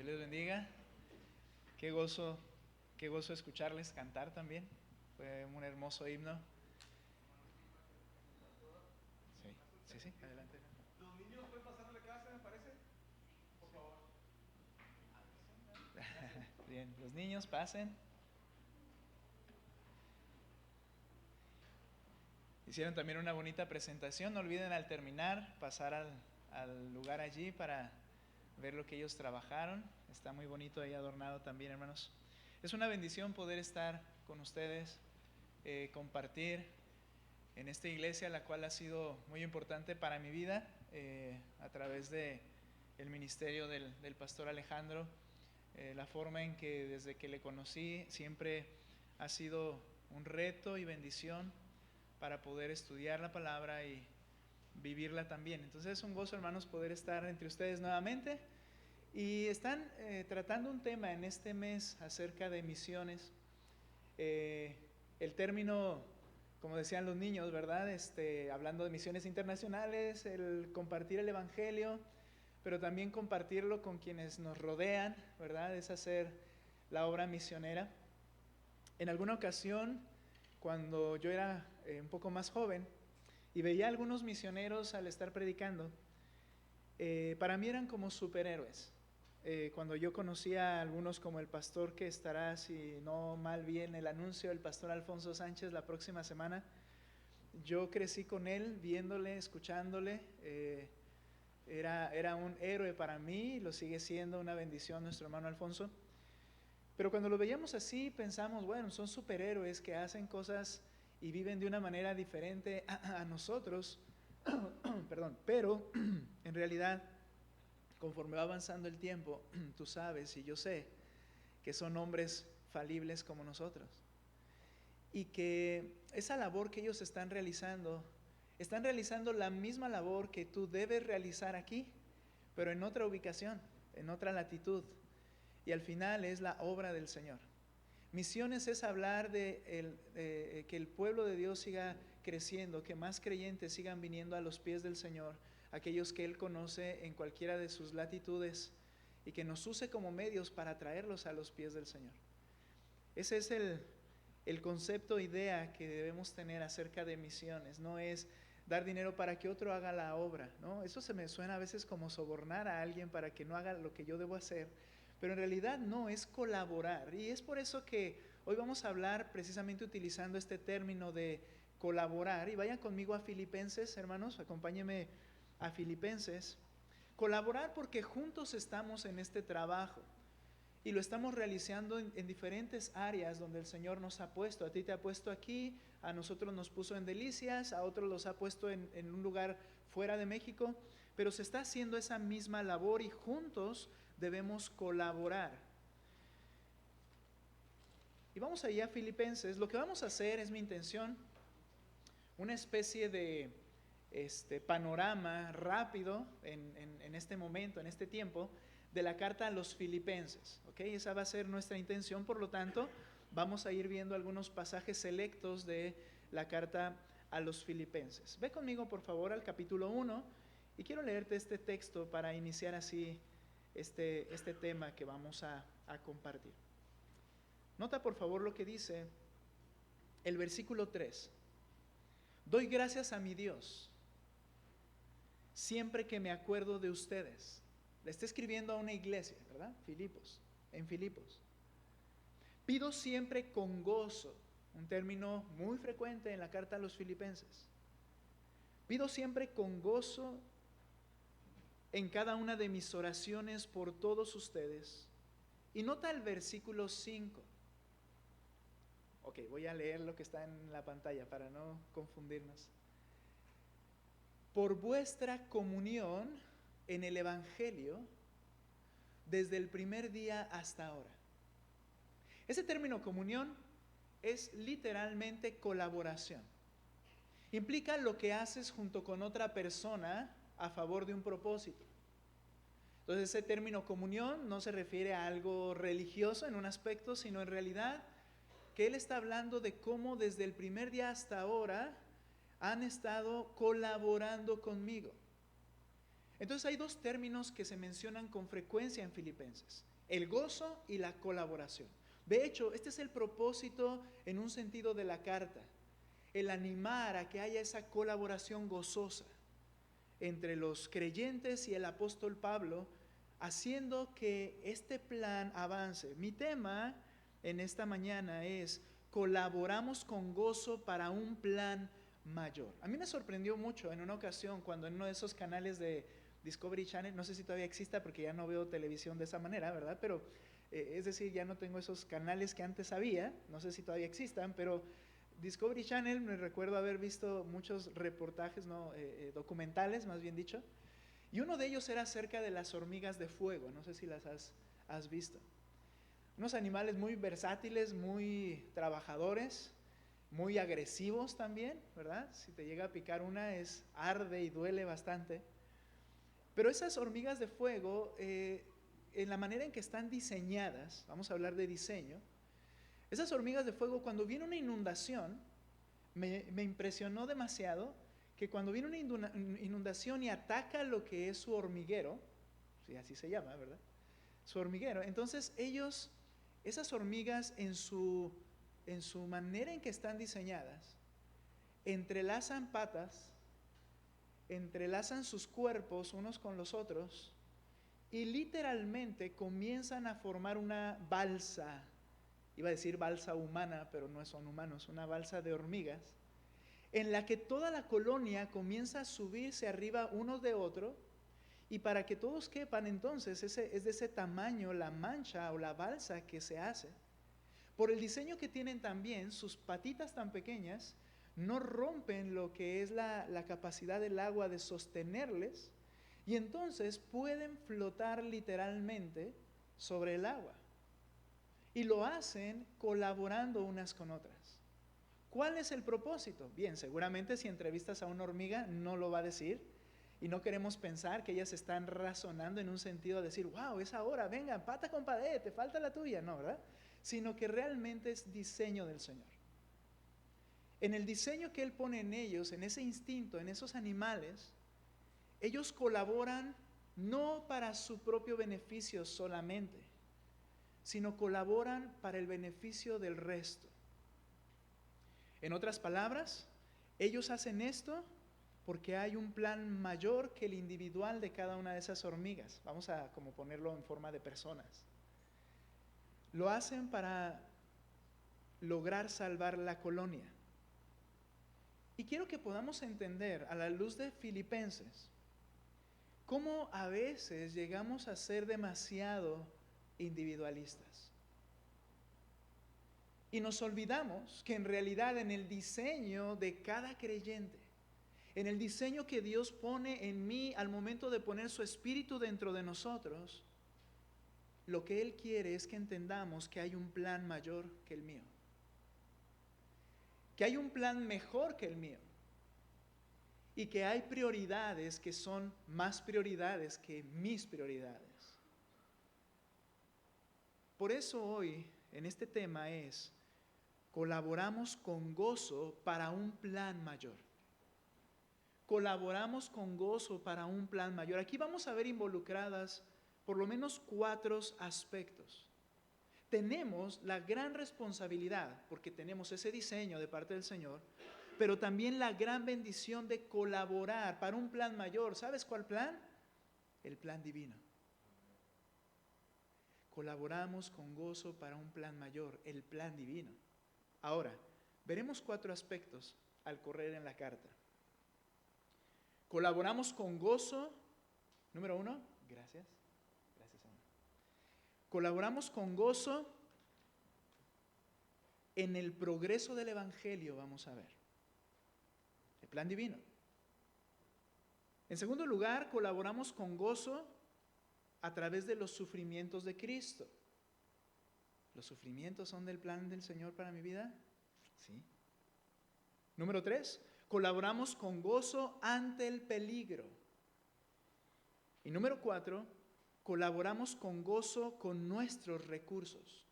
les bendiga. Qué gozo escucharles cantar también. Fue un hermoso himno. Sí, adelante. Los niños pueden pasar a la clase, me parece. Por favor. Bien, los niños pasen. Hicieron también una bonita presentación. No olviden al terminar pasar al lugar allí para ver lo que ellos trabajaron. Está muy bonito ahí adornado también, hermanos. Es una bendición poder estar con ustedes, compartir en esta iglesia, la cual ha sido muy importante para mi vida, a través de el ministerio del pastor Alejandro. La forma en que desde que le conocí siempre ha sido un reto y bendición para poder estudiar la palabra y vivirla también. Entonces es un gozo, hermanos, poder estar entre ustedes nuevamente. Y están tratando un tema en este mes acerca de misiones. El término, como decían los niños, ¿verdad? Hablando de misiones internacionales, el compartir el evangelio, pero también compartirlo con quienes nos rodean, ¿verdad? Es hacer la obra misionera. En alguna ocasión, cuando yo era un poco más joven y veía a algunos misioneros al estar predicando, para mí eran como superhéroes. Cuando yo conocía a algunos, como el pastor que estará, si no mal bien, el anuncio del pastor Alfonso Sánchez la próxima semana, yo crecí con él, viéndole, escuchándole. Era un héroe para mí, lo sigue siendo, una bendición nuestro hermano Alfonso. Pero cuando lo veíamos así, pensamos, bueno, son superhéroes que hacen cosas y viven de una manera diferente a nosotros. Perdón, pero en realidad, conforme va avanzando el tiempo, tú sabes y yo sé que son hombres falibles como nosotros, y que esa labor que ellos están realizando la misma labor que tú debes realizar aquí, pero en otra ubicación, en otra latitud, y al final es la obra del Señor. Misiones es hablar de que el pueblo de Dios siga creciendo, que más creyentes sigan viniendo a los pies del Señor, aquellos que Él conoce en cualquiera de sus latitudes, y que nos use como medios para traerlos a los pies del Señor. Ese es el concepto, idea que debemos tener acerca de misiones. No es dar dinero para que otro haga la obra, ¿no? Eso se me suena a veces como sobornar a alguien para que no haga lo que yo debo hacer, pero en realidad no, es colaborar. Y es por eso que hoy vamos a hablar precisamente utilizando este término de colaborar. Y vayan conmigo a Filipenses, hermanos, acompáñenme a Filipenses. Colaborar porque juntos estamos en este trabajo. Y lo estamos realizando en diferentes áreas donde el Señor nos ha puesto. A ti te ha puesto aquí, a nosotros nos puso en Delicias, a otros los ha puesto en un lugar fuera de México, pero se está haciendo esa misma labor y juntos debemos colaborar. Y vamos allá a Filipenses. Lo que vamos a hacer, es mi intención, una especie de panorama rápido en este momento, en este tiempo, de la carta a los Filipenses, ¿ok? Esa va a ser nuestra intención. Por lo tanto, vamos a ir viendo algunos pasajes selectos de la carta a los Filipenses. Ve conmigo, por favor, al capítulo 1, y quiero leerte este texto para iniciar así este tema que vamos a compartir. Nota, por favor, lo que dice el versículo 3. Doy gracias a mi Dios siempre que me acuerdo de ustedes. Le está escribiendo a una iglesia, ¿verdad? En Filipos. Pido siempre con gozo, un término muy frecuente en la carta a los Filipenses. Pido siempre con gozo en cada una de mis oraciones por todos ustedes. Y nota el versículo 5. Ok, voy a leer lo que está en la pantalla para no confundirnos. Por vuestra comunión en el Evangelio desde el primer día hasta ahora. Ese término comunión es literalmente colaboración. Implica lo que haces junto con otra persona a favor de un propósito. Entonces, ese término comunión no se refiere a algo religioso en un aspecto, sino en realidad que él está hablando de cómo desde el primer día hasta ahora han estado colaborando conmigo. Entonces hay dos términos que se mencionan con frecuencia en Filipenses. el gozo y la colaboración. De hecho, este es el propósito en un sentido de la carta, el animar a que haya esa colaboración gozosa entre los creyentes y el apóstol Pablo, haciendo que este plan avance. Mi tema en esta mañana es: colaboramos con gozo para un plan mayor. A mí me sorprendió mucho en una ocasión cuando en uno de esos canales de Discovery Channel, no sé si todavía exista porque ya no veo televisión de esa manera, ¿verdad? Pero es decir, ya no tengo esos canales que antes había, no sé si todavía existan, pero Discovery Channel, me recuerdo haber visto muchos reportajes, documentales más bien dicho, y uno de ellos era acerca de las hormigas de fuego, no sé si las has visto. Unos animales muy versátiles, muy trabajadores, muy agresivos también, ¿verdad? Si te llega a picar una, arde y duele bastante. Pero esas hormigas de fuego, en la manera en que están diseñadas, vamos a hablar de diseño, esas hormigas de fuego, cuando viene una inundación, me impresionó demasiado que cuando viene una inundación y ataca lo que es su hormiguero, sí, así se llama, ¿verdad? Su hormiguero, entonces esas hormigas en su manera en que están diseñadas, entrelazan patas, entrelazan sus cuerpos unos con los otros y literalmente comienzan a formar una balsa. Iba a decir balsa humana, pero no son humanos, una balsa de hormigas, en la que toda la colonia comienza a subirse arriba uno de otro, y para que todos quepan, entonces es de ese tamaño la mancha o la balsa que se hace. Por el diseño que tienen también, sus patitas tan pequeñas no rompen lo que es la capacidad del agua de sostenerles, y entonces pueden flotar literalmente sobre el agua. Y lo hacen colaborando unas con otras. ¿Cuál es el propósito? Bien, seguramente si entrevistas a una hormiga no lo va a decir, y no queremos pensar que ellas están razonando en un sentido de decir, wow, es ahora, venga, pata con pared, te falta la tuya, no, ¿verdad? Sino que realmente es diseño del Señor. En el diseño que Él pone en ellos, en ese instinto, en esos animales, ellos colaboran no para su propio beneficio solamente, sino colaboran para el beneficio del resto. En otras palabras, ellos hacen esto porque hay un plan mayor que el individual de cada una de esas hormigas. Vamos a como ponerlo en forma de personas. Lo hacen para lograr salvar la colonia. Y quiero que podamos entender a la luz de Filipenses cómo a veces llegamos a ser demasiado individualistas. Y nos olvidamos que en realidad en el diseño de cada creyente, en el diseño que Dios pone en mí al momento de poner su espíritu dentro de nosotros, lo que Él quiere es que entendamos que hay un plan mayor que el mío, que hay un plan mejor que el mío, y que hay prioridades que son más prioridades que mis prioridades. Por eso hoy en este tema es: colaboramos con gozo para un plan mayor. Colaboramos con gozo para un plan mayor. Aquí vamos a ver involucradas por lo menos 4 aspectos. Tenemos la gran responsabilidad, porque tenemos ese diseño de parte del Señor, pero también la gran bendición de colaborar para un plan mayor. ¿Sabes cuál plan? El plan divino. Colaboramos con gozo para un plan mayor, el plan divino. Ahora, veremos 4 aspectos al correr en la carta. Colaboramos con gozo, número 1, gracias Ana. Colaboramos con gozo en el progreso del Evangelio, vamos a ver. El plan divino. En segundo lugar, colaboramos con gozo a través de los sufrimientos de Cristo. ¿Los sufrimientos son del plan del Señor para mi vida? Sí. Número 3, colaboramos con gozo ante el peligro. Y número 4, colaboramos con gozo con nuestros recursos.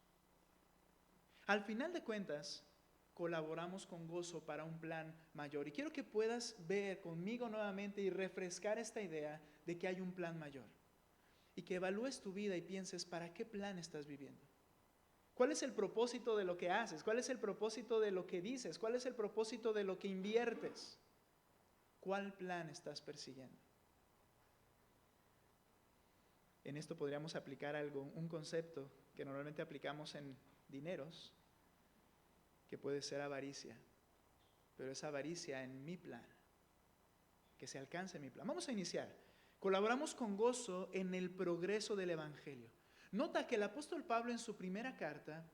Al final de cuentas, colaboramos con gozo para un plan mayor. Y quiero que puedas ver conmigo nuevamente y refrescar esta idea de que hay un plan mayor. y que evalúes tu vida y pienses, ¿para qué plan estás viviendo? ¿Cuál es el propósito de lo que haces? ¿Cuál es el propósito de lo que dices? ¿Cuál es el propósito de lo que inviertes? ¿Cuál plan estás persiguiendo? En esto podríamos aplicar un concepto que normalmente aplicamos en dineros, que puede ser avaricia, pero es avaricia en mi plan, que se alcance mi plan. Vamos a iniciar. Colaboramos con gozo en el progreso del Evangelio. Nota que el apóstol Pablo en su primera carta,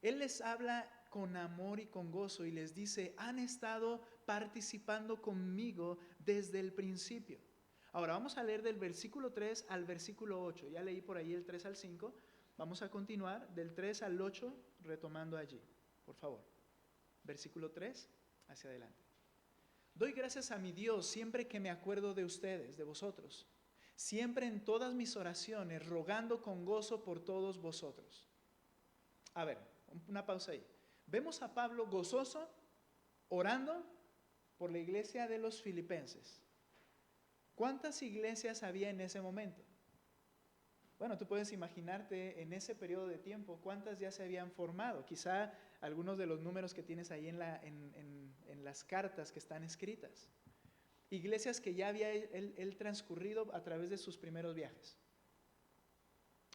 él les habla con amor y con gozo y les dice, han estado participando conmigo desde el principio. Ahora vamos a leer del versículo 3 al versículo 8. Ya leí por ahí el 3 al 5. Vamos a continuar del 3 al 8 retomando allí. Por favor. Versículo 3 hacia adelante. Doy gracias a mi Dios siempre que me acuerdo de ustedes, de vosotros. Siempre en todas mis oraciones, rogando con gozo por todos vosotros. A ver, una pausa ahí. Vemos a Pablo gozoso, orando por la iglesia de los filipenses. ¿Cuántas iglesias había en ese momento? Bueno, tú puedes imaginarte en ese periodo de tiempo cuántas ya se habían formado. Quizá algunos de los números que tienes ahí en las cartas que están escritas. Iglesias que ya había él transcurrido a través de sus primeros viajes.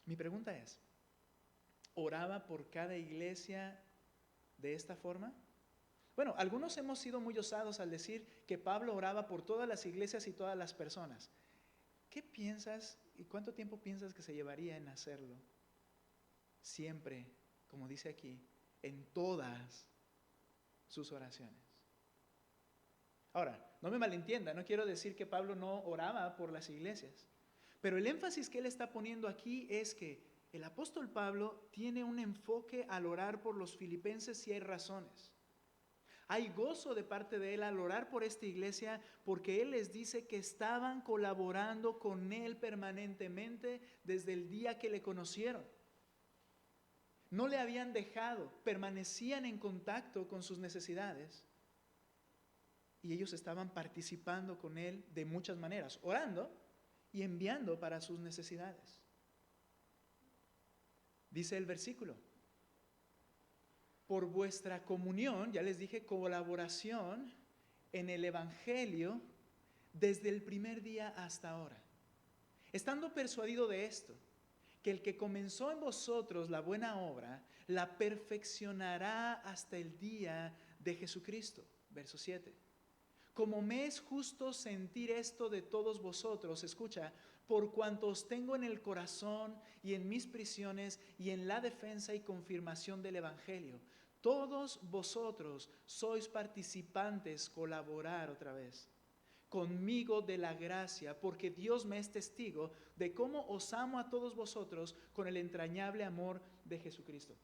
Mi pregunta es, ¿oraba por cada iglesia de esta forma? Bueno, algunos hemos sido muy osados al decir que Pablo oraba por todas las iglesias y todas las personas. ¿Qué piensas y cuánto tiempo piensas que se llevaría en hacerlo? Siempre, como dice aquí, en todas sus oraciones. Ahora, no me malentienda, no quiero decir que Pablo no oraba por las iglesias, pero el énfasis que él está poniendo aquí es que el apóstol Pablo tiene un enfoque al orar por los filipenses y hay razones. Hay gozo de parte de él al orar por esta iglesia porque él les dice que estaban colaborando con él permanentemente desde el día que le conocieron. No le habían dejado, permanecían en contacto con sus necesidades y ellos estaban participando con él de muchas maneras, orando y enviando para sus necesidades. Dice el versículo, por vuestra comunión, ya les dije, colaboración en el Evangelio desde el primer día hasta ahora. Estando persuadido de esto, que el que comenzó en vosotros la buena obra, la perfeccionará hasta el día de Jesucristo. Verso 7. Como me es justo sentir esto de todos vosotros, escucha, por cuanto os tengo en el corazón y en mis prisiones y en la defensa y confirmación del Evangelio. Todos vosotros sois participantes, colaborar otra vez, conmigo de la gracia, porque Dios me es testigo de cómo os amo a todos vosotros con el entrañable amor de Jesucristo.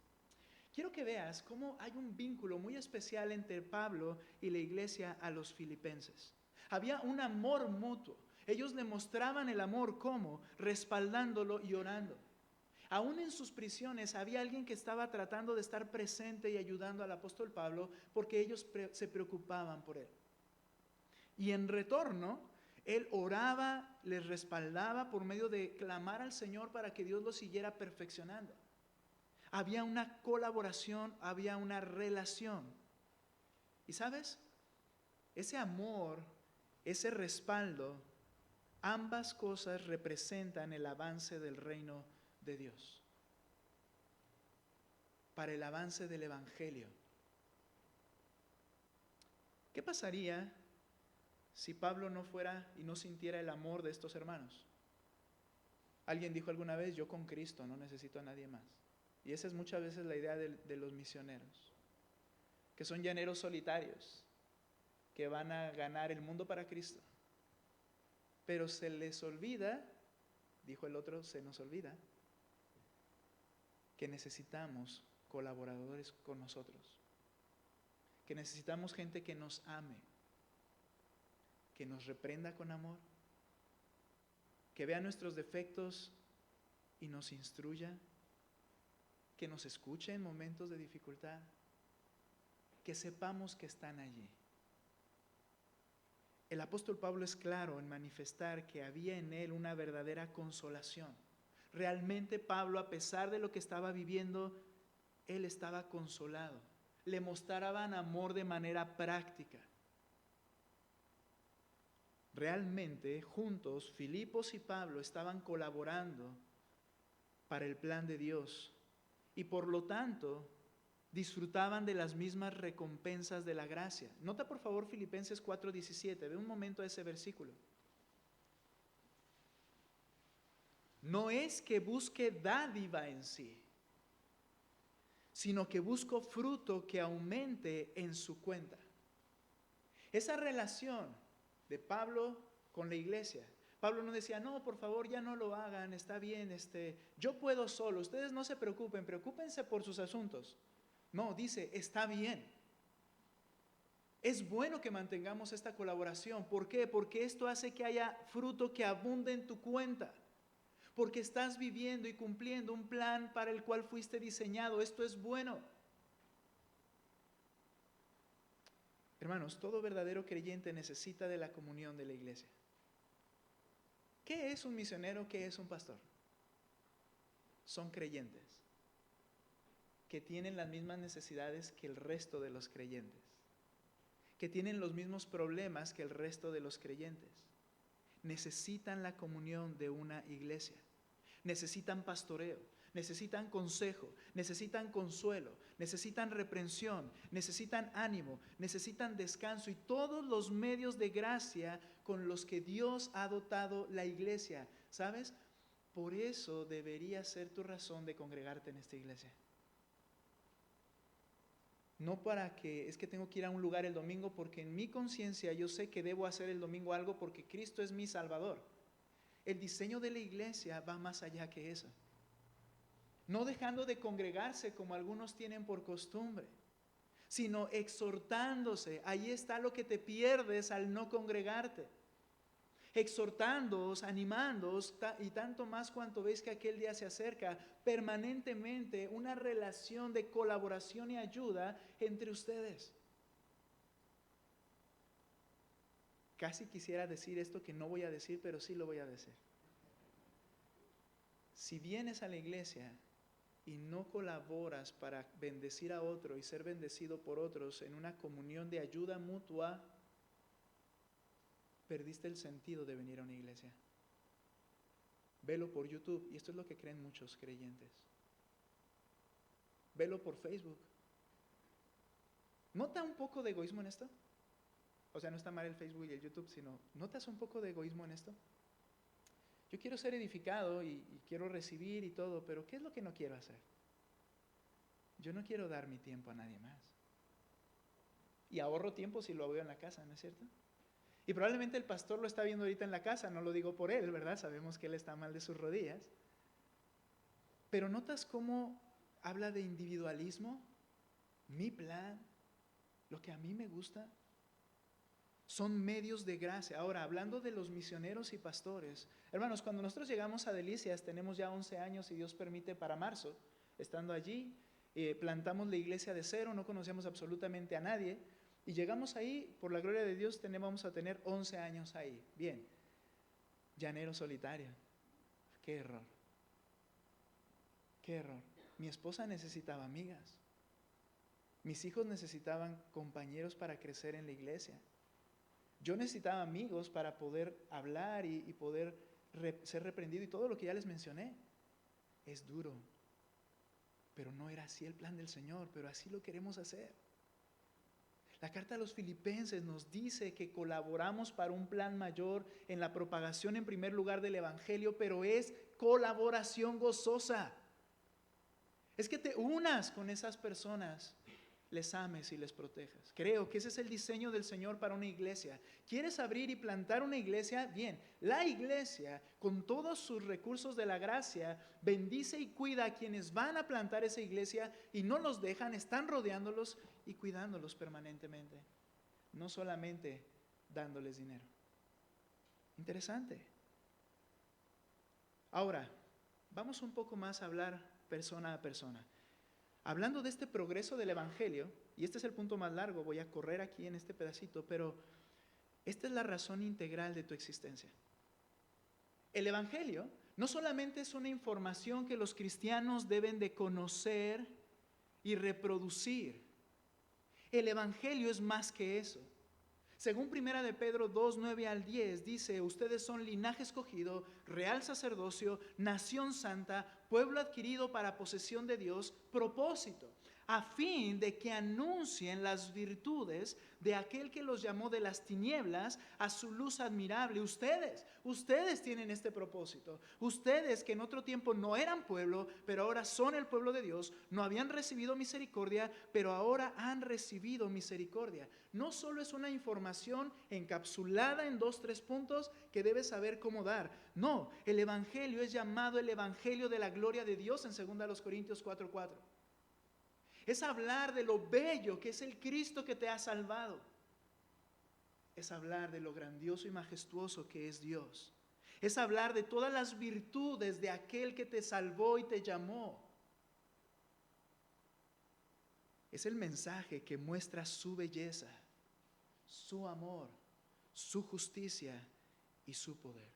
Quiero que veas cómo hay un vínculo muy especial entre Pablo y la iglesia a los filipenses. Había un amor mutuo. Ellos le mostraban el amor como respaldándolo y orando. Aún en sus prisiones había alguien que estaba tratando de estar presente y ayudando al apóstol Pablo porque ellos se preocupaban por él. Y en retorno, él oraba, les respaldaba por medio de clamar al Señor para que Dios lo siguiera perfeccionando. Había una colaboración, había una relación. ¿Y sabes? Ese amor, ese respaldo, ambas cosas representan el avance del reino de Dios. Para el avance del Evangelio. ¿Qué pasaría si Pablo no fuera y no sintiera el amor de estos hermanos? Alguien dijo alguna vez, yo con Cristo no necesito a nadie más. Y esa es muchas veces la idea de los misioneros, que son llaneros solitarios, que van a ganar el mundo para Cristo. Pero se les olvida, dijo el otro, se nos olvida, que necesitamos colaboradores con nosotros, que necesitamos gente que nos ame, que nos reprenda con amor, que vea nuestros defectos y nos instruya, que nos escuche en momentos de dificultad, que sepamos que están allí. El apóstol Pablo es claro en manifestar que había en él una verdadera consolación. Realmente Pablo, a pesar de lo que estaba viviendo, él estaba consolado. Le mostraban amor de manera práctica. Realmente, juntos, Filipos y Pablo estaban colaborando para el plan de Dios y por lo tanto disfrutaban de las mismas recompensas de la gracia. Nota por favor Filipenses 4:17, ve un momento ese versículo. No es que busque dádiva en sí, sino que busco fruto que aumente en su cuenta. Esa relación de Pablo con la iglesia. Pablo no decía, no, por favor, ya no lo hagan, está bien, yo puedo solo, ustedes no se preocupen, preocúpense por sus asuntos. No, dice, está bien. Es bueno que mantengamos esta colaboración. ¿Por qué? Porque esto hace que haya fruto que abunde en tu cuenta. Porque estás viviendo y cumpliendo un plan para el cual fuiste diseñado. Esto es bueno. Hermanos, todo verdadero creyente necesita de la comunión de la iglesia. ¿Qué es un misionero? ¿Qué es un pastor? Son creyentes que tienen las mismas necesidades que el resto de los creyentes, que tienen los mismos problemas que el resto de los creyentes. Necesitan la comunión de una iglesia, necesitan pastoreo, necesitan consejo, necesitan consuelo, necesitan reprensión, necesitan ánimo, necesitan descanso y todos los medios de gracia con los que Dios ha dotado la iglesia. ¿Sabes? Por eso debería ser tu razón de congregarte en esta iglesia. No para que, es que tengo que ir a un lugar el domingo porque en mi conciencia yo sé que debo hacer el domingo algo porque Cristo es mi Salvador. El diseño de la iglesia va más allá que eso. No dejando de congregarse como algunos tienen por costumbre, sino exhortándose. Ahí está lo que te pierdes al no congregarte. Exhortándoos, animándoos y tanto más cuanto veis que aquel día se acerca, permanentemente una relación de colaboración y ayuda entre ustedes. Casi quisiera decir esto que no voy a decir, pero sí lo voy a decir. Si vienes a la iglesia y no colaboras para bendecir a otro y ser bendecido por otros en una comunión de ayuda mutua, perdiste el sentido de venir a una iglesia. Velo por YouTube, y esto es lo que creen muchos creyentes. Velo por Facebook. ¿Nota un poco de egoísmo en esto? O sea, no está mal el Facebook y el YouTube, sino ¿notas un poco de egoísmo en esto? Yo quiero ser edificado y quiero recibir y todo, pero ¿qué es lo que no quiero hacer? Yo no quiero dar mi tiempo a nadie más. Y ahorro tiempo si lo veo en la casa, ¿no es cierto? Y probablemente el pastor lo está viendo ahorita en la casa, no lo digo por él, ¿verdad? Sabemos que él está mal de sus rodillas. Pero ¿notas cómo habla de individualismo? Mi plan, lo que a mí me gusta, son medios de gracia. Ahora, hablando de los misioneros y pastores, hermanos, cuando nosotros llegamos a Delicias, tenemos ya 11 años, y Dios permite para marzo, estando allí, plantamos la iglesia de cero, no conocíamos absolutamente a nadie, y llegamos ahí, por la gloria de Dios, vamos a tener 11 años ahí. Bien, llanero solitario. Qué error. Qué error. Mi esposa necesitaba amigas. Mis hijos necesitaban compañeros para crecer en la iglesia. Yo necesitaba amigos para poder hablar y poder ser reprendido y todo lo que ya les mencioné. Es duro, pero no era así el plan del Señor, pero así lo queremos hacer. La carta a los Filipenses nos dice que colaboramos para un plan mayor en la propagación en primer lugar del Evangelio, pero es colaboración gozosa. Es que te unas con esas personas, les ames y les protejas. Creo que ese es el diseño del Señor para una iglesia. ¿Quieres abrir y plantar una iglesia? Bien, la iglesia, con todos sus recursos de la gracia, bendice y cuida a quienes van a plantar esa iglesia y no los dejan, están rodeándolos y cuidándolos permanentemente. No solamente dándoles dinero. Interesante. Ahora, vamos un poco más a hablar persona a persona. Hablando de este progreso del Evangelio, y este es el punto más largo, voy a correr aquí en este pedacito, pero esta es la razón integral de tu existencia. El Evangelio no solamente es una información que los cristianos deben de conocer y reproducir. El Evangelio es más que eso. Según 1 de Pedro 2, 9 al 10, dice: ustedes son linaje escogido, real sacerdocio, nación santa, pueblo adquirido para posesión de Dios, propósito, a fin de que anuncien las virtudes de aquel que los llamó de las tinieblas a su luz admirable. Ustedes tienen este propósito. Ustedes que en otro tiempo no eran pueblo, pero ahora son el pueblo de Dios, no habían recibido misericordia, pero ahora han recibido misericordia. No solo es una información encapsulada en 2, 3 puntos que debes saber cómo dar. No, el Evangelio es llamado el Evangelio de la gloria de Dios en 2 Corintios 4, 4. Es hablar de lo bello que es el Cristo que te ha salvado. Es hablar de lo grandioso y majestuoso que es Dios. Es hablar de todas las virtudes de aquel que te salvó y te llamó. Es el mensaje que muestra su belleza, su amor, su justicia y su poder.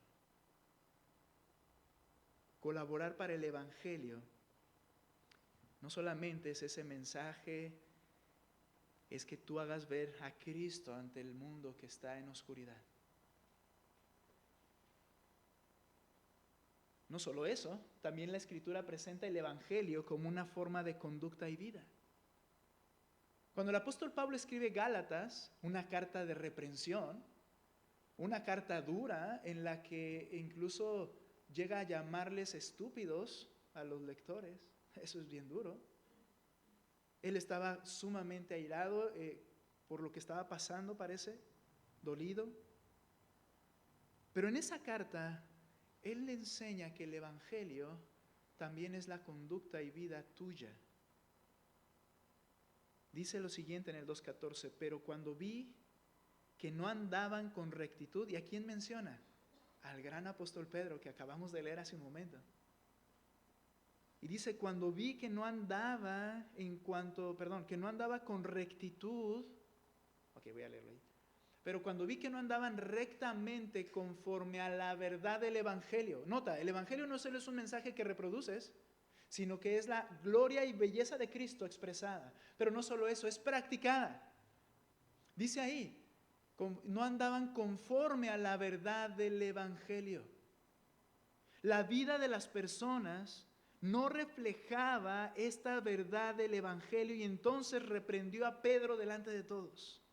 Colaborar para el Evangelio no solamente es ese mensaje, es que tú hagas ver a Cristo ante el mundo que está en oscuridad. No solo eso, también la Escritura presenta el Evangelio como una forma de conducta y vida. Cuando el apóstol Pablo escribe Gálatas, una carta de reprensión, una carta dura en la que incluso llega a llamarles estúpidos a los lectores, eso es bien duro. Él estaba sumamente airado por lo que estaba pasando, parece, dolido. Pero en esa carta, él le enseña que el Evangelio también es la conducta y vida tuya. Dice lo siguiente en el 2:14: pero cuando vi que no andaban con rectitud, ¿y a quién menciona? Al gran apóstol Pedro, que acabamos de leer hace un momento. Y dice: cuando vi que no andaba que no andaba con rectitud, voy a leerlo ahí. Pero cuando vi que no andaban rectamente conforme a la verdad del Evangelio. Nota, el Evangelio no solo es un mensaje que reproduces, sino que es la gloria y belleza de Cristo expresada. Pero no solo eso, es practicada. Dice ahí, no andaban conforme a la verdad del Evangelio. La vida de las personas no reflejaba esta verdad del Evangelio, y entonces reprendió a Pedro delante de todos.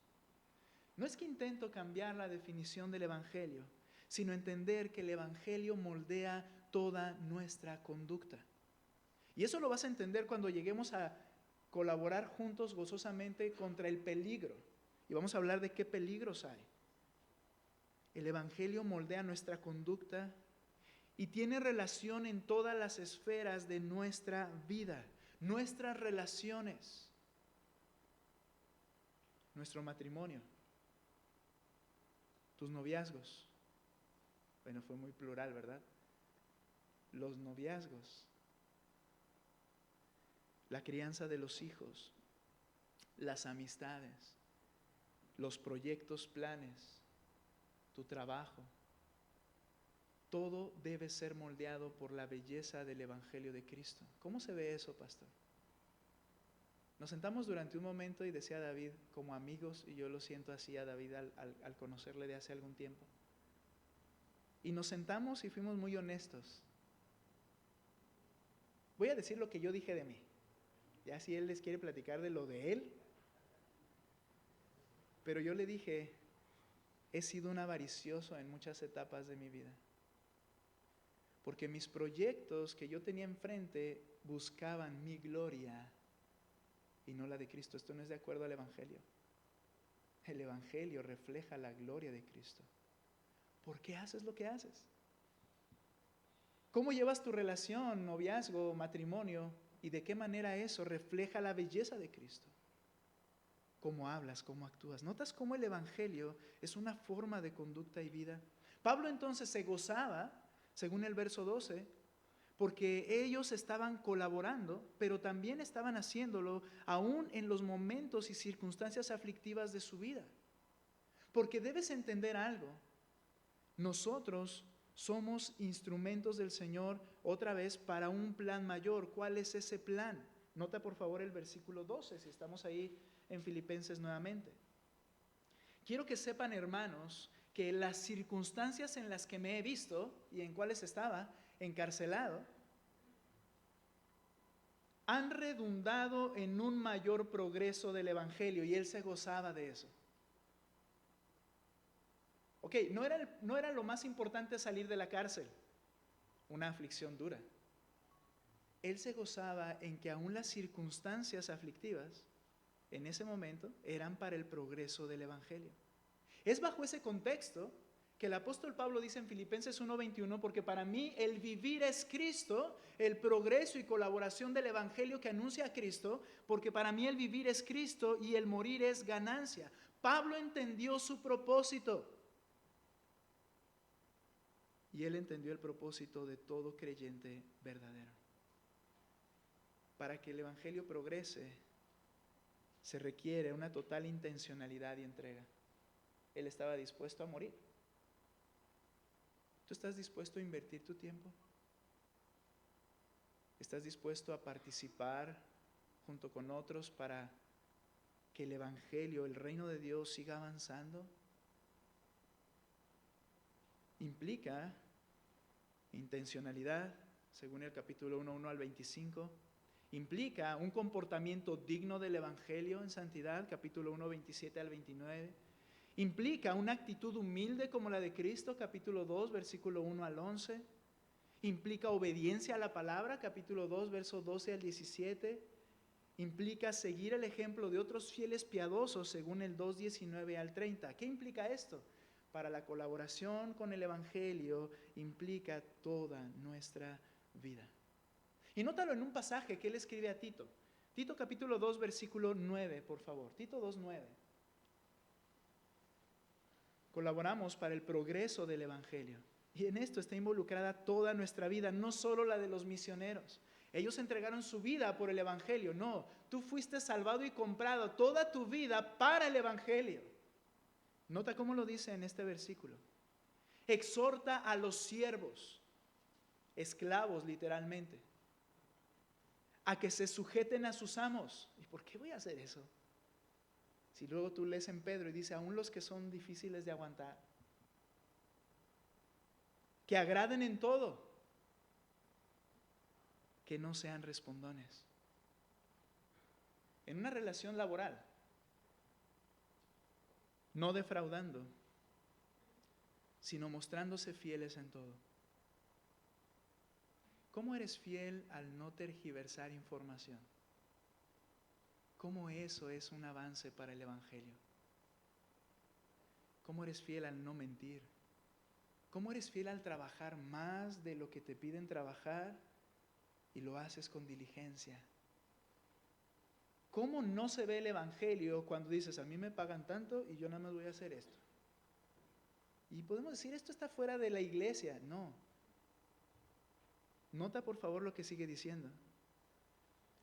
No es que intento cambiar la definición del Evangelio, sino entender que el Evangelio moldea toda nuestra conducta. Y eso lo vas a entender cuando lleguemos a colaborar juntos gozosamente contra el peligro. Y vamos a hablar de qué peligros hay. El Evangelio moldea nuestra conducta y tiene relación en todas las esferas de nuestra vida, nuestras relaciones, nuestro matrimonio, tus noviazgos. Bueno, fue muy plural, ¿verdad? Los noviazgos, la crianza de los hijos, las amistades, los proyectos, planes, tu trabajo. Todo debe ser moldeado por la belleza del Evangelio de Cristo. ¿Cómo se ve eso, pastor? Nos sentamos durante un momento y decía David, como amigos, y yo lo siento así a David al conocerle de hace algún tiempo. Y nos sentamos y fuimos muy honestos. Voy a decir lo que yo dije de mí. Ya si él les quiere platicar de lo de él. Pero yo le dije, he sido un avaricioso en muchas etapas de mi vida. Porque mis proyectos que yo tenía enfrente buscaban mi gloria y no la de Cristo. Esto no es de acuerdo al Evangelio. El Evangelio refleja la gloria de Cristo. ¿Por qué haces lo que haces? ¿Cómo llevas tu relación, noviazgo, matrimonio? ¿Y de qué manera eso refleja la belleza de Cristo? ¿Cómo hablas, cómo actúas? ¿Notas cómo el Evangelio es una forma de conducta y vida? Pablo entonces se gozaba, según el verso 12, porque ellos estaban colaborando, pero también estaban haciéndolo aún en los momentos y circunstancias aflictivas de su vida. Porque debes entender algo, nosotros Somos instrumentos del Señor otra vez para un plan mayor. ¿Cuál es ese plan? Nota por favor el versículo 12, si estamos ahí en Filipenses nuevamente. Quiero que sepan, hermanos, que las circunstancias en las que me he visto y en cuáles estaba encarcelado han redundado en un mayor progreso del Evangelio, y él se gozaba de eso. Ok, no era lo más importante salir de la cárcel, una aflicción dura. Él se gozaba en que aún las circunstancias aflictivas en ese momento eran para el progreso del Evangelio. Es bajo ese contexto que el apóstol Pablo dice en Filipenses 1:21, porque para mí el vivir es Cristo, el progreso y colaboración del Evangelio que anuncia a Cristo, porque para mí el vivir es Cristo y el morir es ganancia. Pablo entendió su propósito. Y él entendió el propósito de todo creyente verdadero. Para que el Evangelio progrese, se requiere una total intencionalidad y entrega. Él estaba dispuesto a morir. ¿Tú estás dispuesto a invertir tu tiempo? ¿Estás dispuesto a participar junto con otros para que el Evangelio, el reino de Dios siga avanzando? Implica intencionalidad, según el capítulo 1 al 25. Implica un comportamiento digno del Evangelio en santidad, capítulo 1, 27 al 29. Implica una actitud humilde como la de Cristo, capítulo 2, versículo 1 al 11. Implica obediencia a la palabra, capítulo 2, verso 12 al 17. Implica seguir el ejemplo de otros fieles piadosos, según el 2, 19 al 30. ¿Qué implica esto? Para la colaboración con el Evangelio implica toda nuestra vida. Y nótalo en un pasaje que él escribe a Tito. Tito capítulo 2, versículo 9, por favor. Tito 2, 9. Colaboramos para el progreso del Evangelio. Y en esto está involucrada toda nuestra vida, no solo la de los misioneros. Ellos entregaron su vida por el Evangelio. No, tú fuiste salvado y comprado toda tu vida para el Evangelio. Nota cómo lo dice en este versículo. Exhorta a los siervos, esclavos literalmente, a que se sujeten a sus amos. ¿Y por qué voy a hacer eso? Si luego tú lees en Pedro y dice, aún los que son difíciles de aguantar, que agraden en todo, que no sean respondones. En una relación laboral, no defraudando, sino mostrándose fieles en todo. ¿Cómo eres fiel al no tergiversar información? ¿Cómo eso es un avance para el Evangelio? ¿Cómo eres fiel al no mentir? ¿Cómo eres fiel al trabajar más de lo que te piden trabajar y lo haces con diligencia? ¿Cómo no se ve el Evangelio cuando dices, a mí me pagan tanto y yo nada más voy a hacer esto? Y podemos decir, esto está fuera de la iglesia. No. Nota por favor lo que sigue diciendo.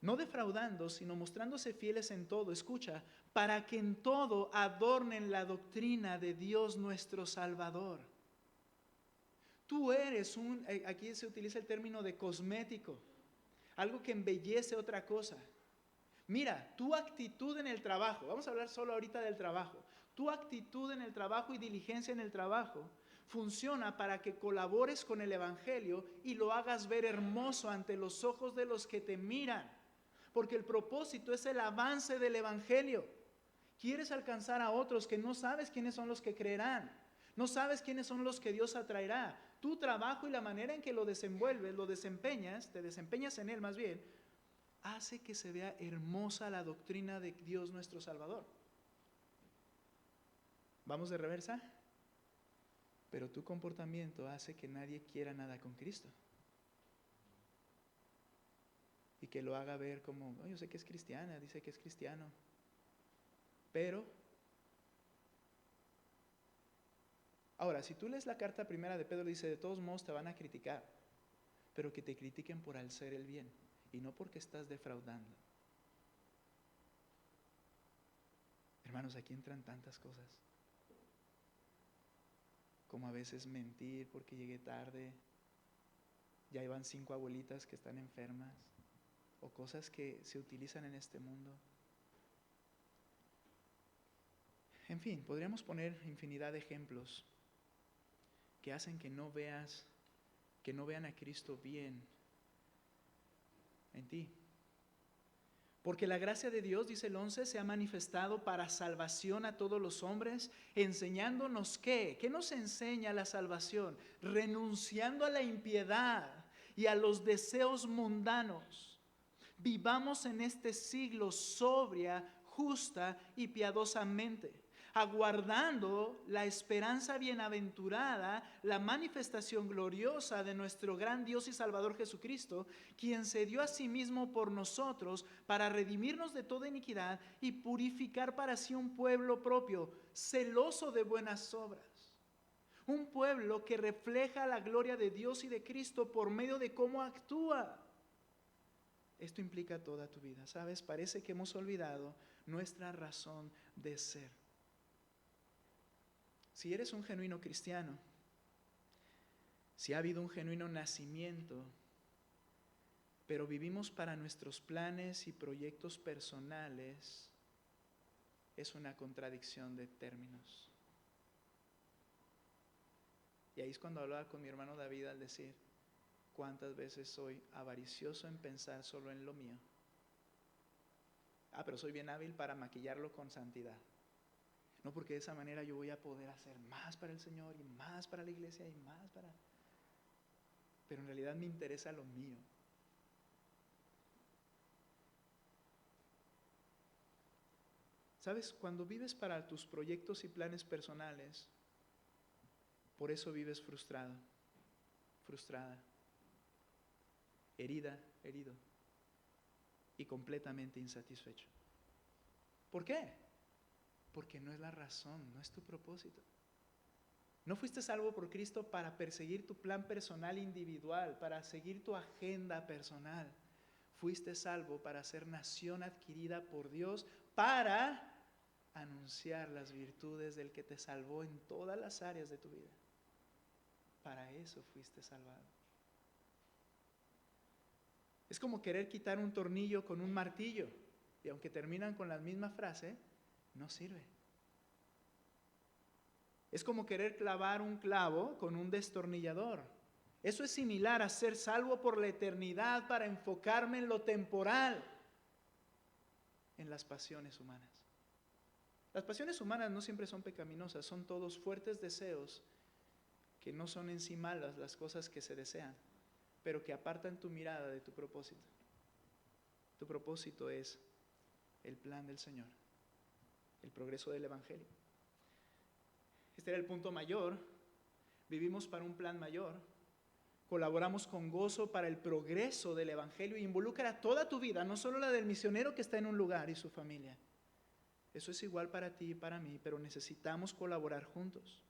No defraudando, sino mostrándose fieles en todo. Escucha, para que en todo adornen la doctrina de Dios nuestro Salvador. Tú eres aquí se utiliza el término de cosmético, algo que embellece otra cosa. Mira, tu actitud en el trabajo, vamos a hablar solo ahorita del trabajo. Tu actitud en el trabajo y diligencia en el trabajo funciona para que colabores con el Evangelio y lo hagas ver hermoso ante los ojos de los que te miran. Porque el propósito es el avance del Evangelio. Quieres alcanzar a otros que no sabes quiénes son los que creerán. No sabes quiénes son los que Dios atraerá. Tu trabajo y la manera en que lo desenvuelves, lo desempeñas, te desempeñas en él más bien, hace que se vea hermosa la doctrina de Dios nuestro Salvador. ¿Vamos de reversa? Pero tu comportamiento hace que nadie quiera nada con Cristo. Y que lo haga ver como, yo sé que es cristiana, dice que es cristiano. Pero, ahora, si tú lees la carta primera de Pedro, dice, de todos modos te van a criticar, pero que te critiquen por hacer el bien y no porque estás defraudando. Hermanos, aquí entran tantas cosas. como a veces mentir porque llegué tarde. Ya iban 5 abuelitas que están enfermas, o cosas que se utilizan en este mundo. En fin, podríamos poner infinidad de ejemplos que hacen que no vean a Cristo bien en ti. Porque la gracia de Dios, dice el 11, se ha manifestado para salvación a todos los hombres, enseñándonos ¿qué? ¿Qué nos enseña la salvación? Renunciando a la impiedad y a los deseos mundanos. Vivamos en este siglo sobria, justa y piadosamente, aguardando la esperanza bienaventurada, la manifestación gloriosa de nuestro gran Dios y Salvador Jesucristo, quien se dio a sí mismo por nosotros para redimirnos de toda iniquidad y purificar para sí un pueblo propio, celoso de buenas obras. Un pueblo que refleja la gloria de Dios y de Cristo por medio de cómo actúa. Esto implica toda tu vida, ¿sabes? Parece que hemos olvidado nuestra razón de ser. Si eres un genuino cristiano, si ha habido un genuino nacimiento, pero vivimos para nuestros planes y proyectos personales, es una contradicción de términos. Y ahí es cuando hablaba con mi hermano David al decir, ¿cuántas veces soy avaricioso en pensar solo en lo mío? Pero soy bien hábil para maquillarlo con santidad. No, porque de esa manera yo voy a poder hacer más para el Señor y más para la iglesia y más para... Pero en realidad me interesa lo mío. ¿Sabes? Cuando vives para tus proyectos y planes personales, por eso vives frustrado, frustrada, herida, herido y completamente insatisfecho. ¿Por qué? Porque no es la razón, no es tu propósito. No fuiste salvo por Cristo para perseguir tu plan personal individual, para seguir tu agenda personal. Fuiste salvo para ser nación adquirida por Dios, para anunciar las virtudes del que te salvó en todas las áreas de tu vida. Para eso fuiste salvado. Es como querer quitar un tornillo con un martillo, y aunque terminan con la misma frase, no sirve. Es como querer clavar un clavo con un destornillador. Eso es similar a ser salvo por la eternidad para enfocarme en lo temporal, en las pasiones humanas. Las pasiones humanas no siempre son pecaminosas, son todos fuertes deseos que no son en sí malas las cosas que se desean, pero que apartan tu mirada de tu propósito. Tu propósito es el plan del Señor, el progreso del Evangelio. Este era el punto mayor. Vivimos para un plan mayor. Colaboramos con gozo para el progreso del Evangelio y involucra toda tu vida, no solo la del misionero que está en un lugar y su familia. Eso es igual para ti y para mí, pero necesitamos colaborar juntos.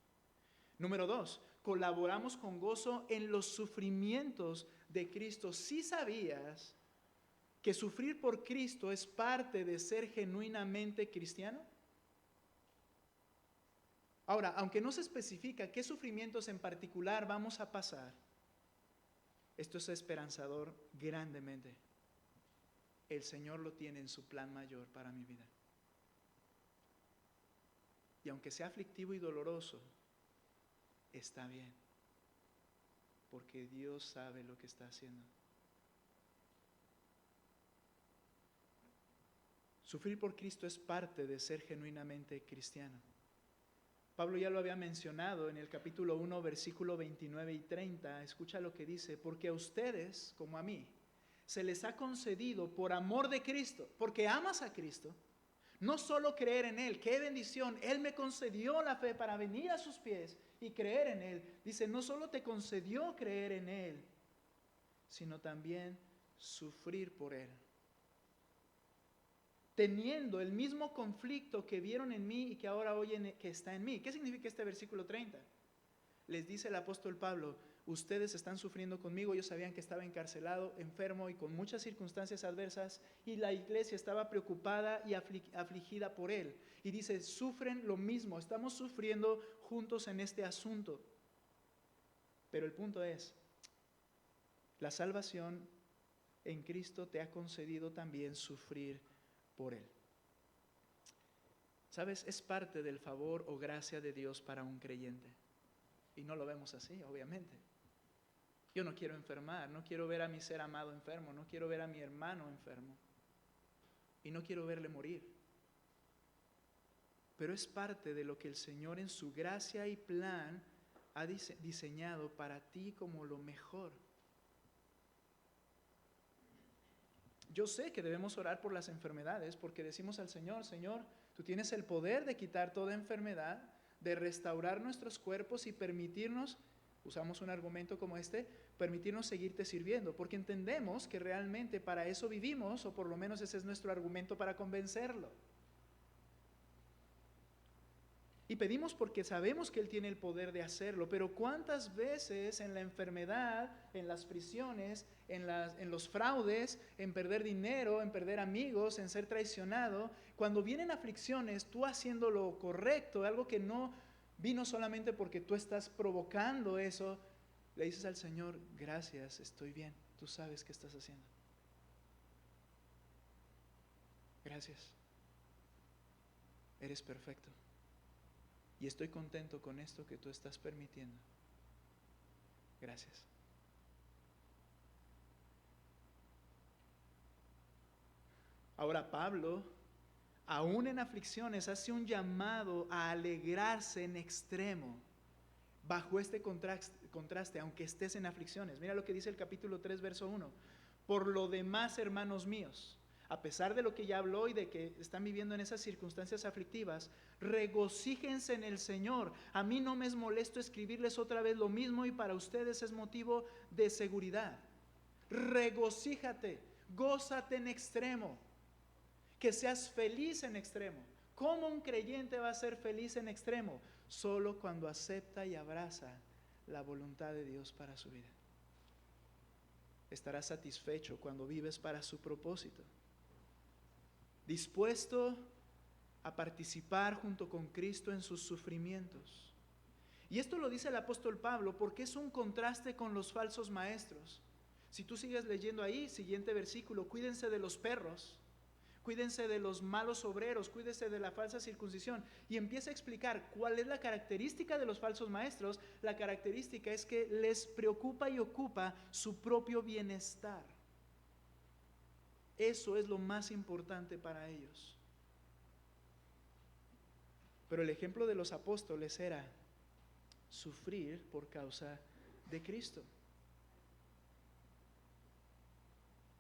Número 2, colaboramos con gozo en los sufrimientos de Cristo. ¿Sí sabías que sufrir por Cristo es parte de ser genuinamente cristiano? Ahora, aunque no se especifica qué sufrimientos en particular vamos a pasar, esto es esperanzador grandemente. El Señor lo tiene en su plan mayor para mi vida. Y aunque sea aflictivo y doloroso, está bien, porque Dios sabe lo que está haciendo. Sufrir por Cristo es parte de ser genuinamente cristiano. Pablo ya lo había mencionado en el capítulo 1, versículo 29 y 30. Escucha lo que dice: porque a ustedes, como a mí, se les ha concedido por amor de Cristo, porque amas a Cristo, no solo creer en Él. ¡Qué bendición! Él me concedió la fe para venir a sus pies y creer en Él. Dice, no solo te concedió creer en Él, sino también sufrir por Él, teniendo el mismo conflicto que vieron en mí y que ahora oyen que está en mí. ¿Qué significa este versículo 30? Les dice el apóstol Pablo: ustedes están sufriendo conmigo. Ellos sabían que estaba encarcelado, enfermo y con muchas circunstancias adversas, y la iglesia estaba preocupada y afligida por él. Y dice, sufren lo mismo, estamos sufriendo juntos en este asunto. Pero el punto es, la salvación en Cristo te ha concedido también sufrir por Él. ¿Sabes? Es parte del favor o gracia de Dios para un creyente. Y no lo vemos así, obviamente. Yo no quiero enfermar, no quiero ver a mi ser amado enfermo, no quiero ver a mi hermano enfermo. Y no quiero verle morir. Pero es parte de lo que el Señor en su gracia y plan ha diseñado para ti como lo mejor. Yo sé que debemos orar por las enfermedades porque decimos al Señor, Señor, tú tienes el poder de quitar toda enfermedad, de restaurar nuestros cuerpos y permitirnos, usamos un argumento como este, permitirnos seguirte sirviendo, porque entendemos que realmente para eso vivimos, o por lo menos ese es nuestro argumento para convencerlo. Y pedimos porque sabemos que Él tiene el poder de hacerlo, pero ¿cuántas veces en la enfermedad, en las prisiones, en los fraudes, en perder dinero, en perder amigos, en ser traicionado, cuando vienen aflicciones, tú haciendo lo correcto, algo que no vino solamente porque tú estás provocando eso, le dices al Señor, gracias, estoy bien, tú sabes qué estás haciendo. Gracias, eres perfecto. Y estoy contento con esto que tú estás permitiendo. Gracias. Ahora Pablo, aún en aflicciones, hace un llamado a alegrarse en extremo bajo este contraste, aunque estés en aflicciones. Mira lo que dice el capítulo 3, verso 1. Por lo demás, hermanos míos, a pesar de lo que ya habló y de que están viviendo en esas circunstancias aflictivas, regocíjense en el Señor. A mí no me es molesto escribirles otra vez lo mismo y para ustedes es motivo de seguridad. Regocíjate, gózate en extremo, que seas feliz en extremo. ¿Cómo un creyente va a ser feliz en extremo? Solo cuando acepta y abraza la voluntad de Dios para su vida. Estarás satisfecho cuando vives para su propósito, dispuesto a participar junto con Cristo en sus sufrimientos. Y esto lo dice el apóstol Pablo porque es un contraste con los falsos maestros. Si tú sigues leyendo ahí, siguiente versículo, cuídense de los perros, cuídense de los malos obreros, cuídense de la falsa circuncisión. Y empieza a explicar cuál es la característica de los falsos maestros. La característica es que les preocupa y ocupa su propio bienestar. Eso es lo más importante para ellos. Pero el ejemplo de los apóstoles era sufrir por causa de Cristo.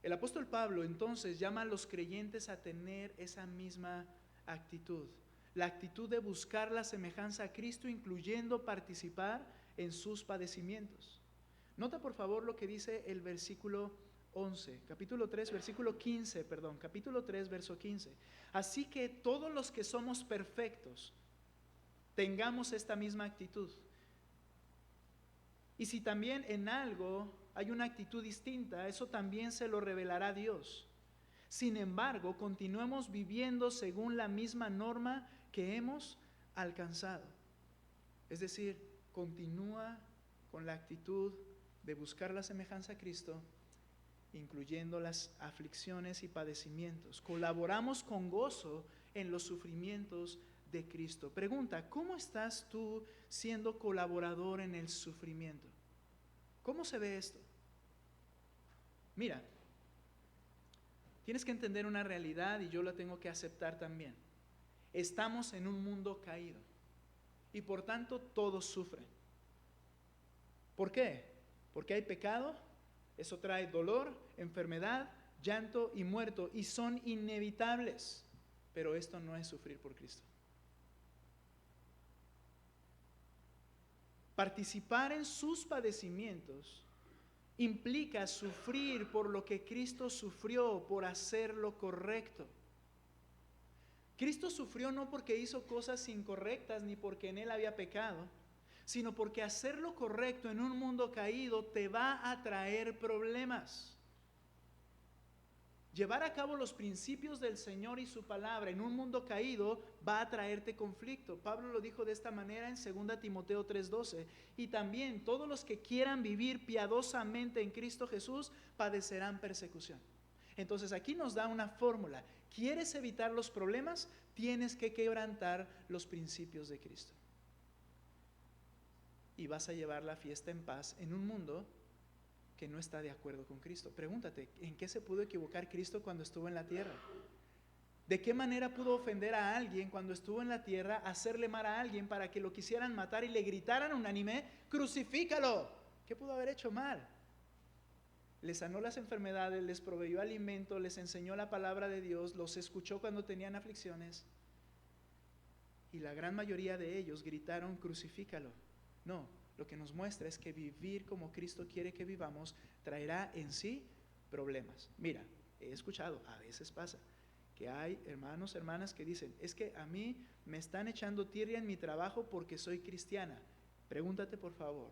El apóstol Pablo entonces llama a los creyentes a tener esa misma actitud, la actitud de buscar la semejanza a Cristo, incluyendo participar en sus padecimientos. Nota por favor lo que dice el versículo 11, capítulo 3, versículo 15, capítulo 3, verso 15. Así que todos los que somos perfectos, tengamos esta misma actitud. Y si también en algo hay una actitud distinta, eso también se lo revelará Dios. Sin embargo, continuemos viviendo según la misma norma que hemos alcanzado. Es decir, continúa con la actitud de buscar la semejanza a Cristo, incluyendo las aflicciones y padecimientos. Colaboramos con gozo en los sufrimientos de Cristo. Pregunta, ¿cómo estás tú siendo colaborador en el sufrimiento? ¿Cómo se ve esto? Mira, tienes que entender una realidad y yo la tengo que aceptar también. Estamos en un mundo caído y por tanto todos sufren. ¿Por qué? Porque hay pecado, eso trae dolor, enfermedad, llanto y muerto y son inevitables, pero esto no es sufrir por Cristo. Participar en sus padecimientos implica sufrir por lo que Cristo sufrió, por hacer lo correcto. Cristo sufrió no porque hizo cosas incorrectas ni porque en él había pecado, sino porque hacer lo correcto en un mundo caído te va a traer problemas. Llevar a cabo los principios del Señor y su palabra en un mundo caído va a traerte conflicto. Pablo lo dijo de esta manera en 2 Timoteo 3:12. Y también todos los que quieran vivir piadosamente en Cristo Jesús padecerán persecución. Entonces aquí nos da una fórmula. ¿Quieres evitar los problemas? Tienes que quebrantar los principios de Cristo. Y vas a llevar la fiesta en paz en un mundo que no está de acuerdo con Cristo. Pregúntate, ¿en qué se pudo equivocar Cristo cuando estuvo en la tierra? ¿De qué manera pudo ofender a alguien cuando estuvo en la tierra, hacerle mal a alguien para que lo quisieran matar y le gritaran unánime, crucifícalo? ¿Qué pudo haber hecho mal? Les sanó las enfermedades, les proveyó alimento, les enseñó la palabra de Dios, los escuchó cuando tenían aflicciones. Y la gran mayoría de ellos gritaron, crucifícalo. No, lo que nos muestra es que vivir como Cristo quiere que vivamos traerá en sí problemas. Mira, he escuchado, a veces pasa, que hay hermanos, hermanas que dicen, es que a mí me están echando tirria en mi trabajo porque soy cristiana. Pregúntate por favor,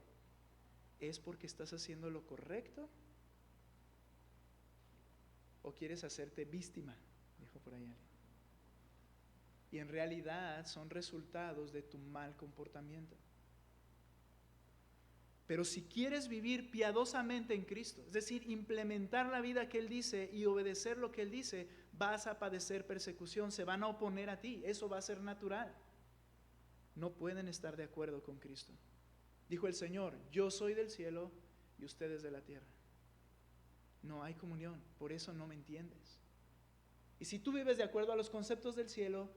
¿es porque estás haciendo lo correcto? ¿O quieres hacerte víctima? Dijo por ahí alguien. Y en realidad son resultados de tu mal comportamiento. Pero si quieres vivir piadosamente en Cristo, es decir, implementar la vida que Él dice y obedecer lo que Él dice, vas a padecer persecución, se van a oponer a ti, eso va a ser natural. No pueden estar de acuerdo con Cristo. Dijo el Señor, yo soy del cielo y ustedes de la tierra. No hay comunión, por eso no me entiendes. Y si tú vives de acuerdo a los conceptos del cielo,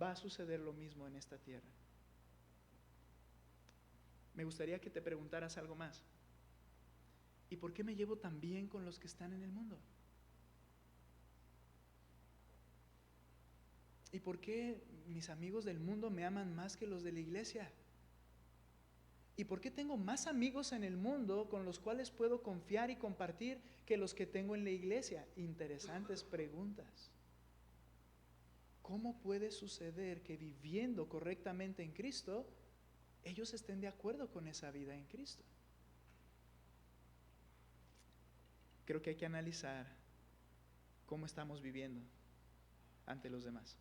va a suceder lo mismo en esta tierra. Me gustaría que te preguntaras algo más. ¿Y por qué me llevo tan bien con los que están en el mundo? ¿Y por qué mis amigos del mundo me aman más que los de la iglesia? ¿Y por qué tengo más amigos en el mundo con los cuales puedo confiar y compartir que los que tengo en la iglesia? Interesantes preguntas. ¿Cómo puede suceder que viviendo correctamente en Cristo, ellos estén de acuerdo con esa vida en Cristo? Creo que hay que analizar cómo estamos viviendo ante los demás.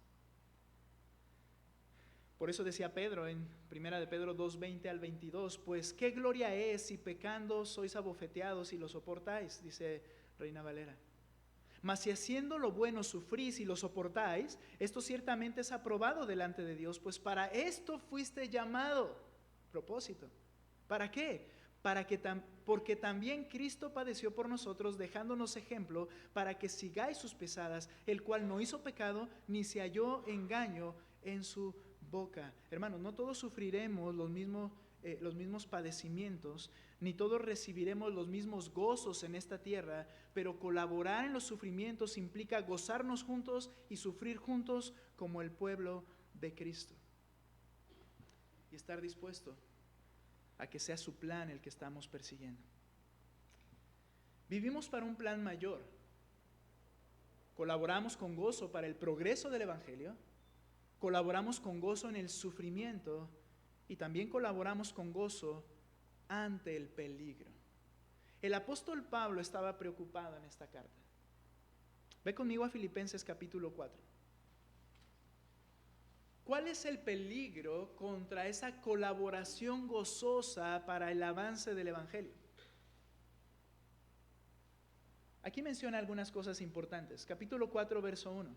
Por eso decía Pedro en 1 de Pedro 2:20 al 22, pues qué gloria es si pecando sois abofeteados y lo soportáis, dice Reina Valera. Mas si haciendo lo bueno sufrís y lo soportáis, esto ciertamente es aprobado delante de Dios, pues para esto fuiste llamado. Propósito. ¿Para qué? Porque también Cristo padeció por nosotros, dejándonos ejemplo para que sigáis sus pisadas, el cual no hizo pecado ni se halló engaño en su boca. Hermanos, no todos sufriremos los mismos padecimientos, ni todos recibiremos los mismos gozos en esta tierra, pero colaborar en los sufrimientos implica gozarnos juntos y sufrir juntos como el pueblo de Cristo. Y estar dispuesto a que sea su plan el que estamos persiguiendo. Vivimos para un plan mayor. Colaboramos con gozo para el progreso del Evangelio, colaboramos con gozo en el sufrimiento y también colaboramos con gozo ante el peligro. El apóstol Pablo estaba preocupado en esta carta. Ve conmigo a Filipenses capítulo 4. ¿Cuál es el peligro contra esa colaboración gozosa para el avance del Evangelio? Aquí menciona algunas cosas importantes. Capítulo 4, verso 1.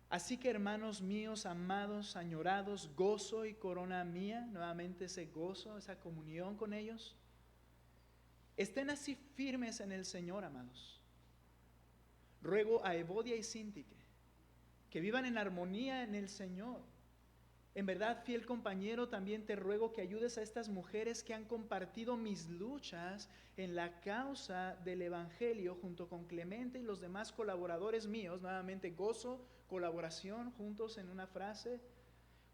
Así que hermanos míos, amados, añorados, gozo y corona mía, nuevamente ese gozo, esa comunión con ellos. Estén así firmes en el Señor, amados. Ruego a Evodia y Síntique que vivan en armonía en el Señor. En verdad, fiel compañero, también te ruego que ayudes a estas mujeres que han compartido mis luchas en la causa del Evangelio junto con Clemente y los demás colaboradores míos. Nuevamente, gozo, colaboración, juntos en una frase,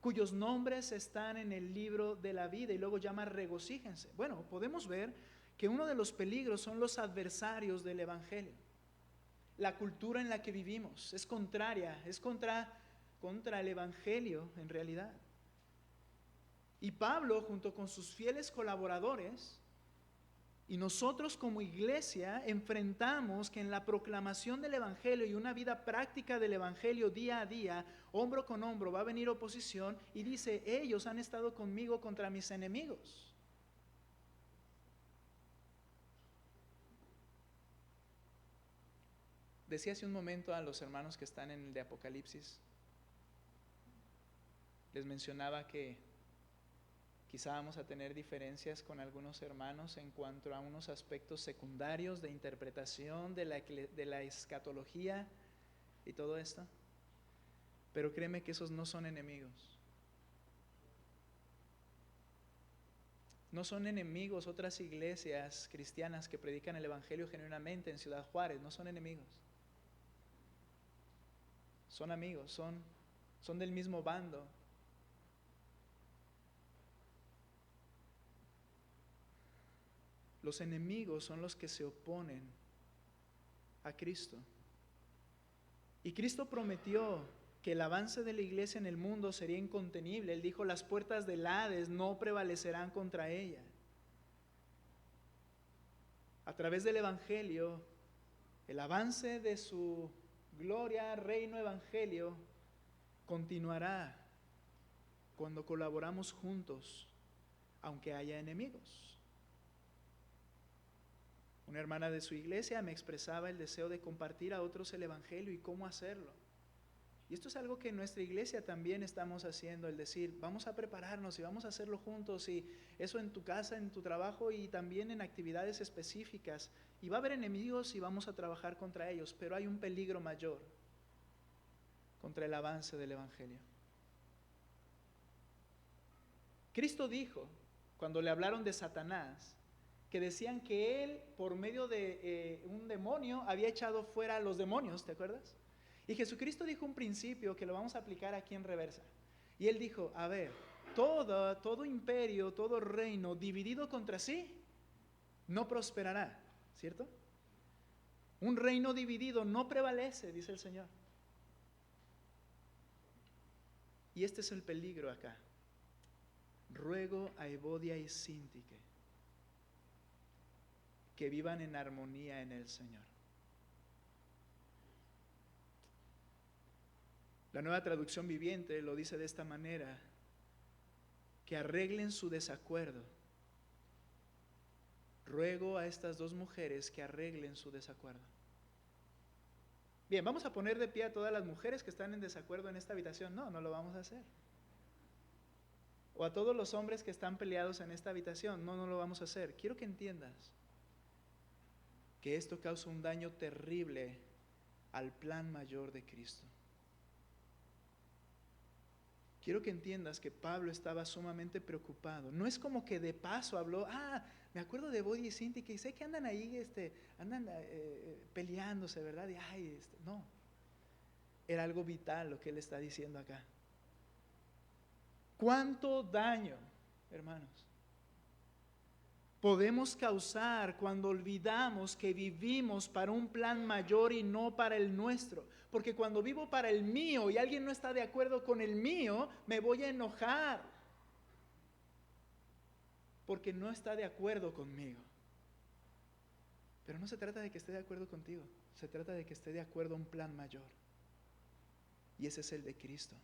cuyos nombres están en el libro de la vida, y luego llama regocíjense. Bueno, podemos ver que uno de los peligros son los adversarios del Evangelio. La cultura en la que vivimos es contraria, es contra el Evangelio en realidad. Y Pablo, junto con sus fieles colaboradores, Y nosotros como iglesia enfrentamos que en la proclamación del Evangelio y una vida práctica del Evangelio día a día, hombro con hombro, va a venir oposición y dice, ellos han estado conmigo contra mis enemigos. Decía hace un momento a los hermanos que están en el de Apocalipsis, les mencionaba que quizá vamos a tener diferencias con algunos hermanos en cuanto a unos aspectos secundarios de interpretación de la escatología y todo esto. Pero créeme que esos no son enemigos. No son enemigos otras iglesias cristianas que predican el Evangelio genuinamente en Ciudad Juárez, no son enemigos. Son amigos, son del mismo bando. Los enemigos son los que se oponen a Cristo. Y Cristo prometió que el avance de la iglesia en el mundo sería incontenible. Él dijo, las puertas del Hades no prevalecerán contra ella. A través del Evangelio, el avance de su gloria, reino, evangelio, continuará cuando colaboramos juntos, aunque haya enemigos. Una hermana de su iglesia me expresaba el deseo de compartir a otros el evangelio y cómo hacerlo. Y esto es algo que en nuestra iglesia también estamos haciendo, el decir, vamos a prepararnos y vamos a hacerlo juntos, y eso en tu casa, en tu trabajo y también en actividades específicas. Y va a haber enemigos y vamos a trabajar contra ellos, pero hay un peligro mayor contra el avance del evangelio. Cristo dijo, cuando le hablaron de Satanás, que decían que él, por medio de un demonio, había echado fuera a los demonios, ¿te acuerdas? Y Jesucristo dijo un principio que lo vamos a aplicar aquí en reversa. Y él dijo, a ver, todo imperio, todo reino dividido contra sí, no prosperará, ¿cierto? Un reino dividido no prevalece, dice el Señor. Y este es el peligro acá. Ruego a Evodia y Síntique que vivan en armonía en el Señor. La Nueva Traducción Viviente lo dice de esta manera, que arreglen su desacuerdo. Ruego a estas dos mujeres que arreglen su desacuerdo. Bien, ¿vamos a poner de pie a todas las mujeres que están en desacuerdo en esta habitación? No, no lo vamos a hacer. O a todos los hombres que están peleados en esta habitación, no, no lo vamos a hacer. Quiero que entiendas que esto causa un daño terrible al plan mayor de Cristo. Quiero que entiendas que Pablo estaba sumamente preocupado. No es como que de paso habló, me acuerdo de Evodia y Síntique y sé que andan ahí, andan peleándose, ¿verdad? Y, no, era algo vital lo que él está diciendo acá. ¿Cuánto daño, hermanos, podemos causar cuando olvidamos que vivimos para un plan mayor y no para el nuestro? Porque cuando vivo para el mío y alguien no está de acuerdo con el mío, me voy a enojar porque no está de acuerdo conmigo. Pero no se trata de que esté de acuerdo contigo, se trata de que esté de acuerdo a un plan mayor. Y ese es el de Cristo.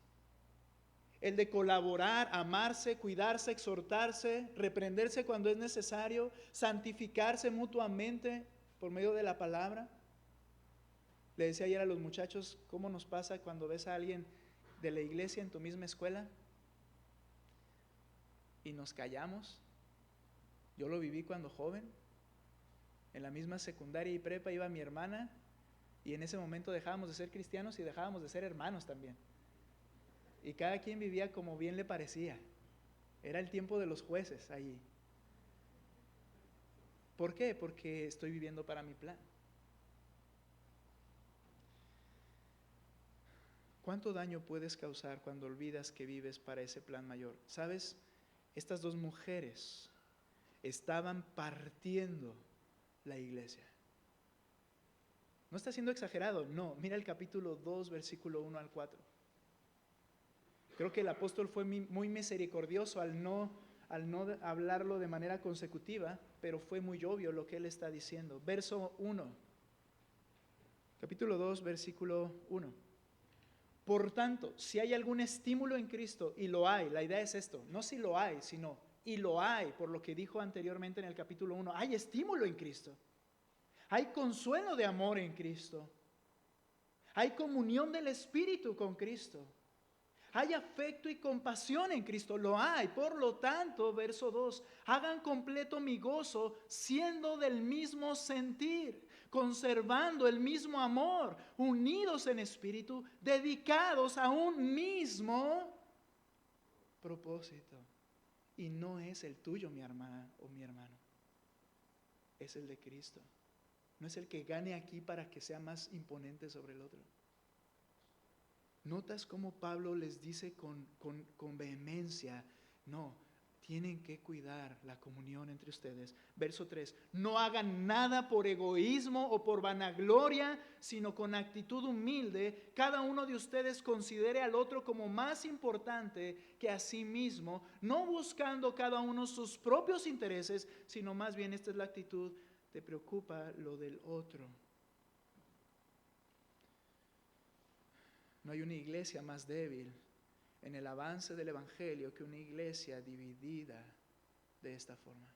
El de colaborar, amarse, cuidarse, exhortarse, reprenderse cuando es necesario, santificarse mutuamente por medio de la palabra. Le decía ayer a los muchachos, ¿cómo nos pasa cuando ves a alguien de la iglesia en tu misma escuela y nos callamos? Yo lo viví cuando joven. En la misma secundaria y prepa iba mi hermana y en ese momento dejábamos de ser cristianos y dejábamos de ser hermanos también. Y cada quien vivía como bien le parecía. Era el tiempo de los jueces allí. ¿Por qué? Porque estoy viviendo para mi plan. ¿Cuánto daño puedes causar cuando olvidas que vives para ese plan mayor? ¿Sabes? Estas dos mujeres estaban partiendo la iglesia. No está siendo exagerado, no. Mira el capítulo 2, versículo 1 al 4. Creo que el apóstol fue muy misericordioso al no al no hablarlo de manera consecutiva, pero fue muy obvio lo que él está diciendo. Verso 1, capítulo 2, versículo 1. Por tanto, si hay algún estímulo en Cristo, y lo hay, la idea es esto, no si lo hay, sino y lo hay, por lo que dijo anteriormente en el capítulo 1, hay estímulo en Cristo, hay consuelo de amor en Cristo, hay comunión del Espíritu con Cristo, hay afecto y compasión en Cristo, lo hay. Por lo tanto, verso 2, hagan completo mi gozo siendo del mismo sentir, conservando el mismo amor, unidos en espíritu, dedicados a un mismo propósito. Y no es el tuyo, mi hermana o mi hermano, es el de Cristo. No es el que gane aquí para que sea más imponente sobre el otro. ¿Notas cómo Pablo les dice con vehemencia? No, tienen que cuidar la comunión entre ustedes. Verso 3, no hagan nada por egoísmo o por vanagloria, sino con actitud humilde. Cada uno de ustedes considere al otro como más importante que a sí mismo, no buscando cada uno sus propios intereses, sino más bien esta es la actitud, te preocupa lo del otro. No hay una iglesia más débil en el avance del Evangelio que una iglesia dividida de esta forma.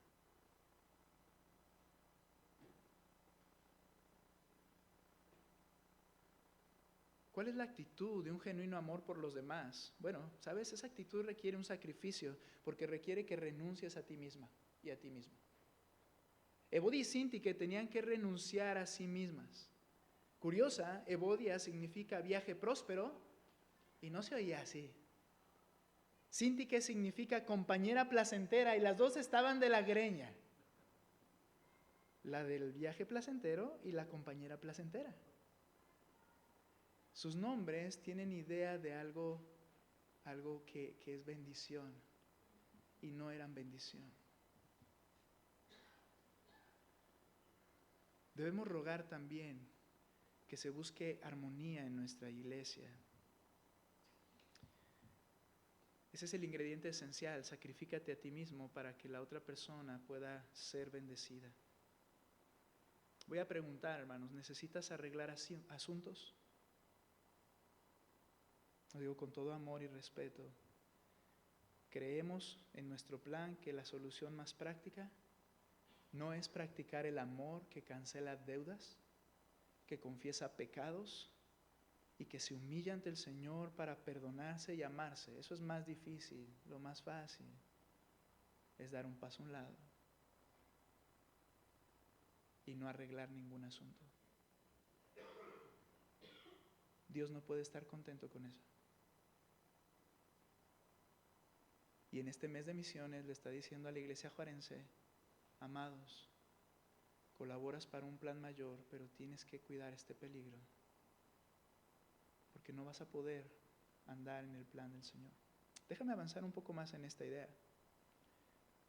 ¿Cuál es la actitud de un genuino amor por los demás? Bueno, ¿sabes? Esa actitud requiere un sacrificio porque requiere que renuncies a ti misma y a ti mismo. Evodia y Síntique tenían que renunciar a sí mismas. Curiosa, Evodia significa viaje próspero y no se oía así. Síntique significa compañera placentera y las dos estaban de la greña. La del viaje placentero y la compañera placentera. Sus nombres tienen idea de algo que es bendición y no eran bendición. Debemos rogar también que se busque armonía en nuestra iglesia. Ese es el ingrediente esencial, sacrifícate a ti mismo para que la otra persona pueda ser bendecida. Voy a preguntar, hermanos, ¿necesitas arreglar asuntos? Lo digo con todo amor y respeto. ¿Creemos en nuestro plan que la solución más práctica no es practicar el amor que cancela deudas, que confiesa pecados y que se humilla ante el Señor para perdonarse y amarse? Eso es más difícil. Lo más fácil es dar un paso a un lado y no arreglar ningún asunto. Dios no puede estar contento con eso. Y en este mes de misiones le está diciendo a la iglesia juarense, amados, colaboras para un plan mayor, pero tienes que cuidar este peligro, porque no vas a poder andar en el plan del Señor. Déjame avanzar un poco más en esta idea.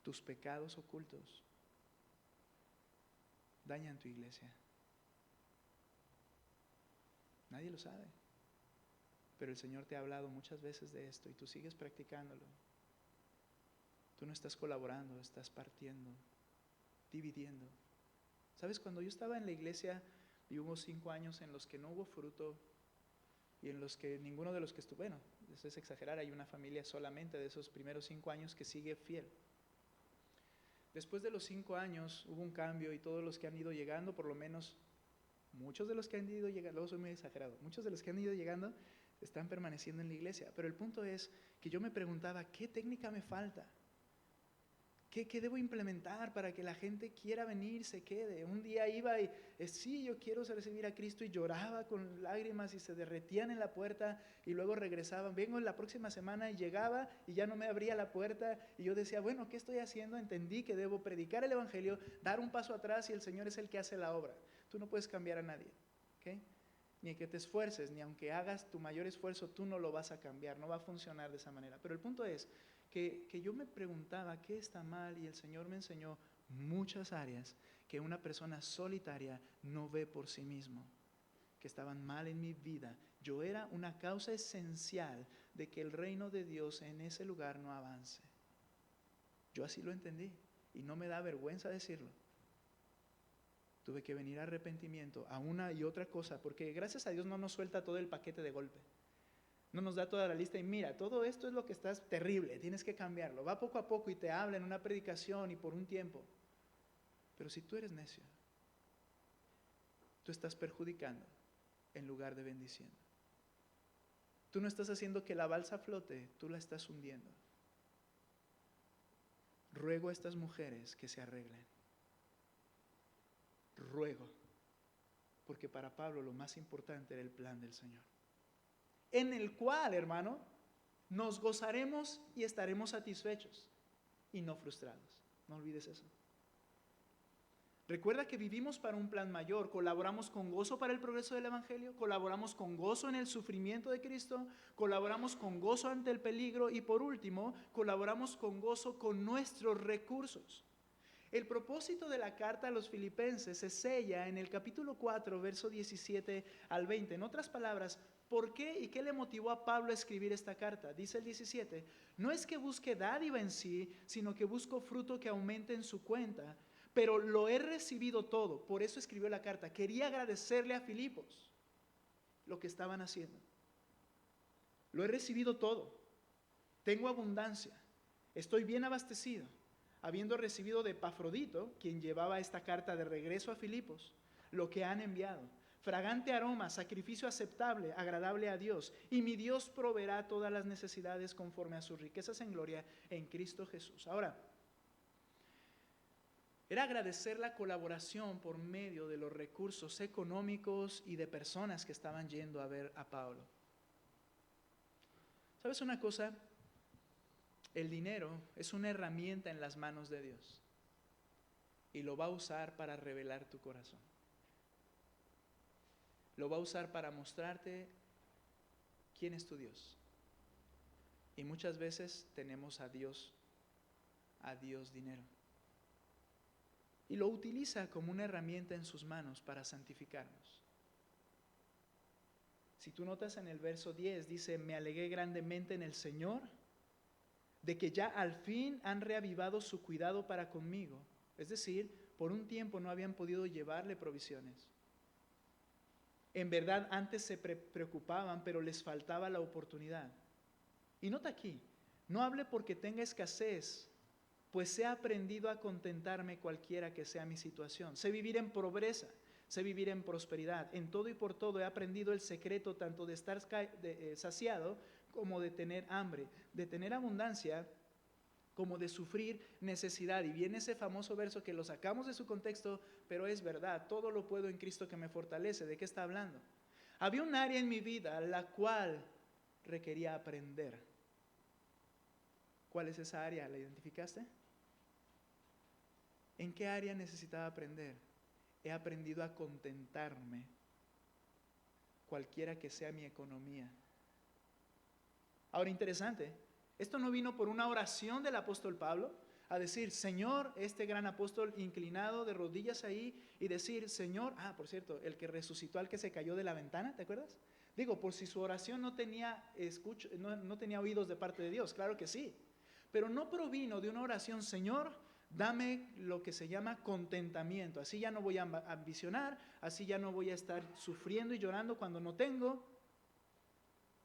Tus pecados ocultos dañan tu iglesia. Nadie lo sabe, pero el Señor te ha hablado muchas veces de esto y tú sigues practicándolo. Tú no estás colaborando, estás partiendo, dividiendo. ¿Sabes? Cuando yo estaba en la iglesia y hubo 5 años en los que no hubo fruto y en los que ninguno de los que estuvo, bueno, eso es exagerar, hay una familia solamente de esos primeros 5 años que sigue fiel. Después de los 5 años hubo un cambio y todos los que han ido llegando, por lo menos muchos de los que han ido llegando, luego soy muy exagerado, muchos de los que han ido llegando están permaneciendo en la iglesia. Pero el punto es que yo me preguntaba, ¿qué técnica me falta? ¿Qué debo implementar para que la gente quiera venir, se quede? Un día iba y sí, yo quiero recibir a Cristo, y lloraba con lágrimas y se derretían en la puerta y luego regresaban. Vengo la próxima semana y llegaba y ya no me abría la puerta y yo decía, bueno, ¿qué estoy haciendo? Entendí que debo predicar el evangelio, dar un paso atrás y el Señor es el que hace la obra. Tú no puedes cambiar a nadie, ¿ok? Ni que te esfuerces, ni aunque hagas tu mayor esfuerzo, tú no lo vas a cambiar, no va a funcionar de esa manera. Pero el punto es que yo me preguntaba qué está mal y el Señor me enseñó muchas áreas que una persona solitaria no ve por sí mismo, que estaban mal en mi vida. Yo era una causa esencial de que el reino de Dios en ese lugar no avance. Yo así lo entendí y no me da vergüenza decirlo. Tuve que venir a arrepentimiento, a una y otra cosa, porque gracias a Dios no nos suelta todo el paquete de golpe. No nos da toda la lista y mira, todo esto es lo que estás terrible, tienes que cambiarlo. Va poco a poco y te habla en una predicación y por un tiempo. Pero si tú eres necio, tú estás perjudicando en lugar de bendiciendo. Tú no estás haciendo que la balsa flote, tú la estás hundiendo. Ruego a estas mujeres que se arreglen. Ruego, porque para Pablo lo más importante era el plan del Señor, en el cual, hermano, nos gozaremos y estaremos satisfechos y no frustrados. No olvides eso. Recuerda que vivimos para un plan mayor, colaboramos con gozo para el progreso del Evangelio, colaboramos con gozo en el sufrimiento de Cristo, colaboramos con gozo ante el peligro y por último, colaboramos con gozo con nuestros recursos. El propósito de la carta a los filipenses se sella en el capítulo 4, verso 17 al 20. En otras palabras, ¿por qué y qué le motivó a Pablo a escribir esta carta? Dice el 17, no es que busque dádiva en sí, sino que busco fruto que aumente en su cuenta. Pero lo he recibido todo, por eso escribió la carta. Quería agradecerle a Filipos lo que estaban haciendo. Lo he recibido todo, tengo abundancia, estoy bien abastecido, habiendo recibido de Epafrodito, quien llevaba esta carta de regreso a Filipos, lo que han enviado. Fragante aroma, sacrificio aceptable, agradable a Dios. Y mi Dios proveerá todas las necesidades conforme a sus riquezas en gloria en Cristo Jesús. Ahora, era agradecer la colaboración por medio de los recursos económicos y de personas que estaban yendo a ver a Pablo. ¿Sabes una cosa? El dinero es una herramienta en las manos de Dios y lo va a usar para revelar tu corazón. Lo va a usar para mostrarte quién es tu Dios. Y muchas veces tenemos a Dios dinero. Y lo utiliza como una herramienta en sus manos para santificarnos. Si tú notas en el verso 10, dice, me alegré grandemente en el Señor, de que ya al fin han reavivado su cuidado para conmigo. Es decir, por un tiempo no habían podido llevarle provisiones. En verdad, antes se preocupaban, pero les faltaba la oportunidad. Y nota aquí, no hable porque tenga escasez, pues he aprendido a contentarme cualquiera que sea mi situación. Sé vivir en pobreza, sé vivir en prosperidad. En todo y por todo he aprendido el secreto tanto de estar saciado como de tener hambre, de tener abundancia como de sufrir necesidad. Y viene ese famoso verso que lo sacamos de su contexto, pero es verdad, todo lo puedo en Cristo que me fortalece. ¿De qué está hablando? Había un área en mi vida la cual requería aprender. ¿Cuál es esa área? ¿La identificaste? ¿En qué área necesitaba aprender? He aprendido a contentarme, cualquiera que sea mi economía. Ahora, interesante, esto no vino por una oración del apóstol Pablo, a decir, Señor, este gran apóstol inclinado de rodillas ahí, y decir, Señor, por cierto, el que resucitó al que se cayó de la ventana, ¿te acuerdas? Digo, por si su oración no tenía oídos de parte de Dios, claro que sí, pero no provino de una oración, Señor, dame lo que se llama contentamiento, así ya no voy a ambicionar, así ya no voy a estar sufriendo y llorando cuando no tengo.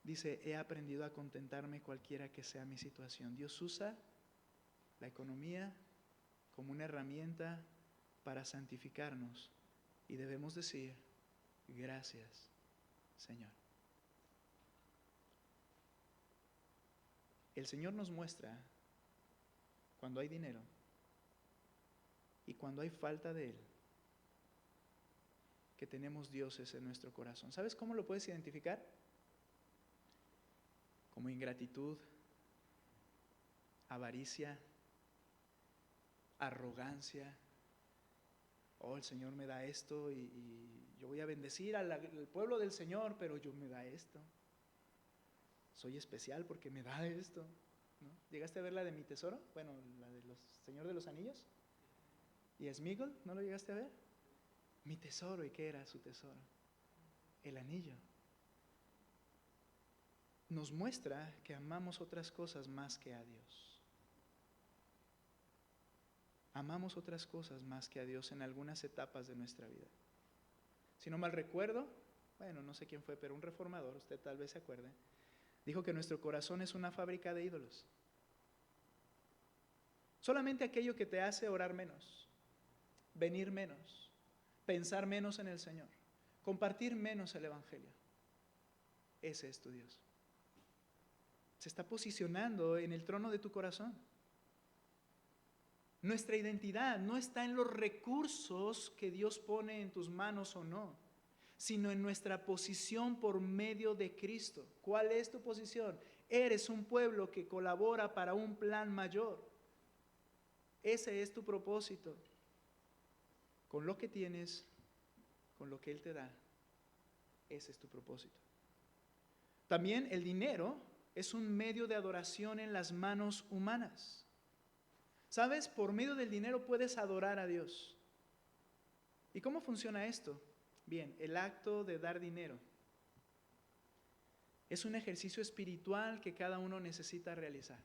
Dice, he aprendido a contentarme cualquiera que sea mi situación. Dios usa la economía como una herramienta para santificarnos y debemos decir, gracias, Señor. El Señor nos muestra cuando hay dinero y cuando hay falta de Él, que tenemos dioses en nuestro corazón. ¿Sabes cómo lo puedes identificar? Como ingratitud, avaricia, arrogancia. Oh, el Señor me da esto y yo voy a bendecir al pueblo del Señor, pero yo me da esto. Soy especial porque me da esto, ¿no? ¿Llegaste a ver la de Mi Tesoro? Bueno, la de los Señor de los Anillos. ¿Y Smigol? ¿No lo llegaste a ver? Mi tesoro, ¿y qué era su tesoro? El anillo. Nos muestra que amamos otras cosas más que a Dios. amamos otras cosas más que a Dios en algunas etapas de nuestra vida. Si no mal recuerdo, bueno, no sé quién fue, pero un reformador, usted tal vez se acuerde, dijo que nuestro corazón es una fábrica de ídolos. Solamente aquello que te hace orar menos, venir menos, pensar menos en el Señor, compartir menos el Evangelio. Ese es tu Dios. Se está posicionando en el trono de tu corazón. Nuestra identidad no está en los recursos que Dios pone en tus manos o no, sino en nuestra posición por medio de Cristo. ¿Cuál es tu posición? Eres un pueblo que colabora para un plan mayor. Ese es tu propósito. Con lo que tienes, con lo que Él te da, ese es tu propósito. También el dinero es un medio de adoración en las manos humanas. ¿Sabes? Por medio del dinero puedes adorar a Dios. ¿Y cómo funciona esto? Bien, el acto de dar dinero es un ejercicio espiritual que cada uno necesita realizar.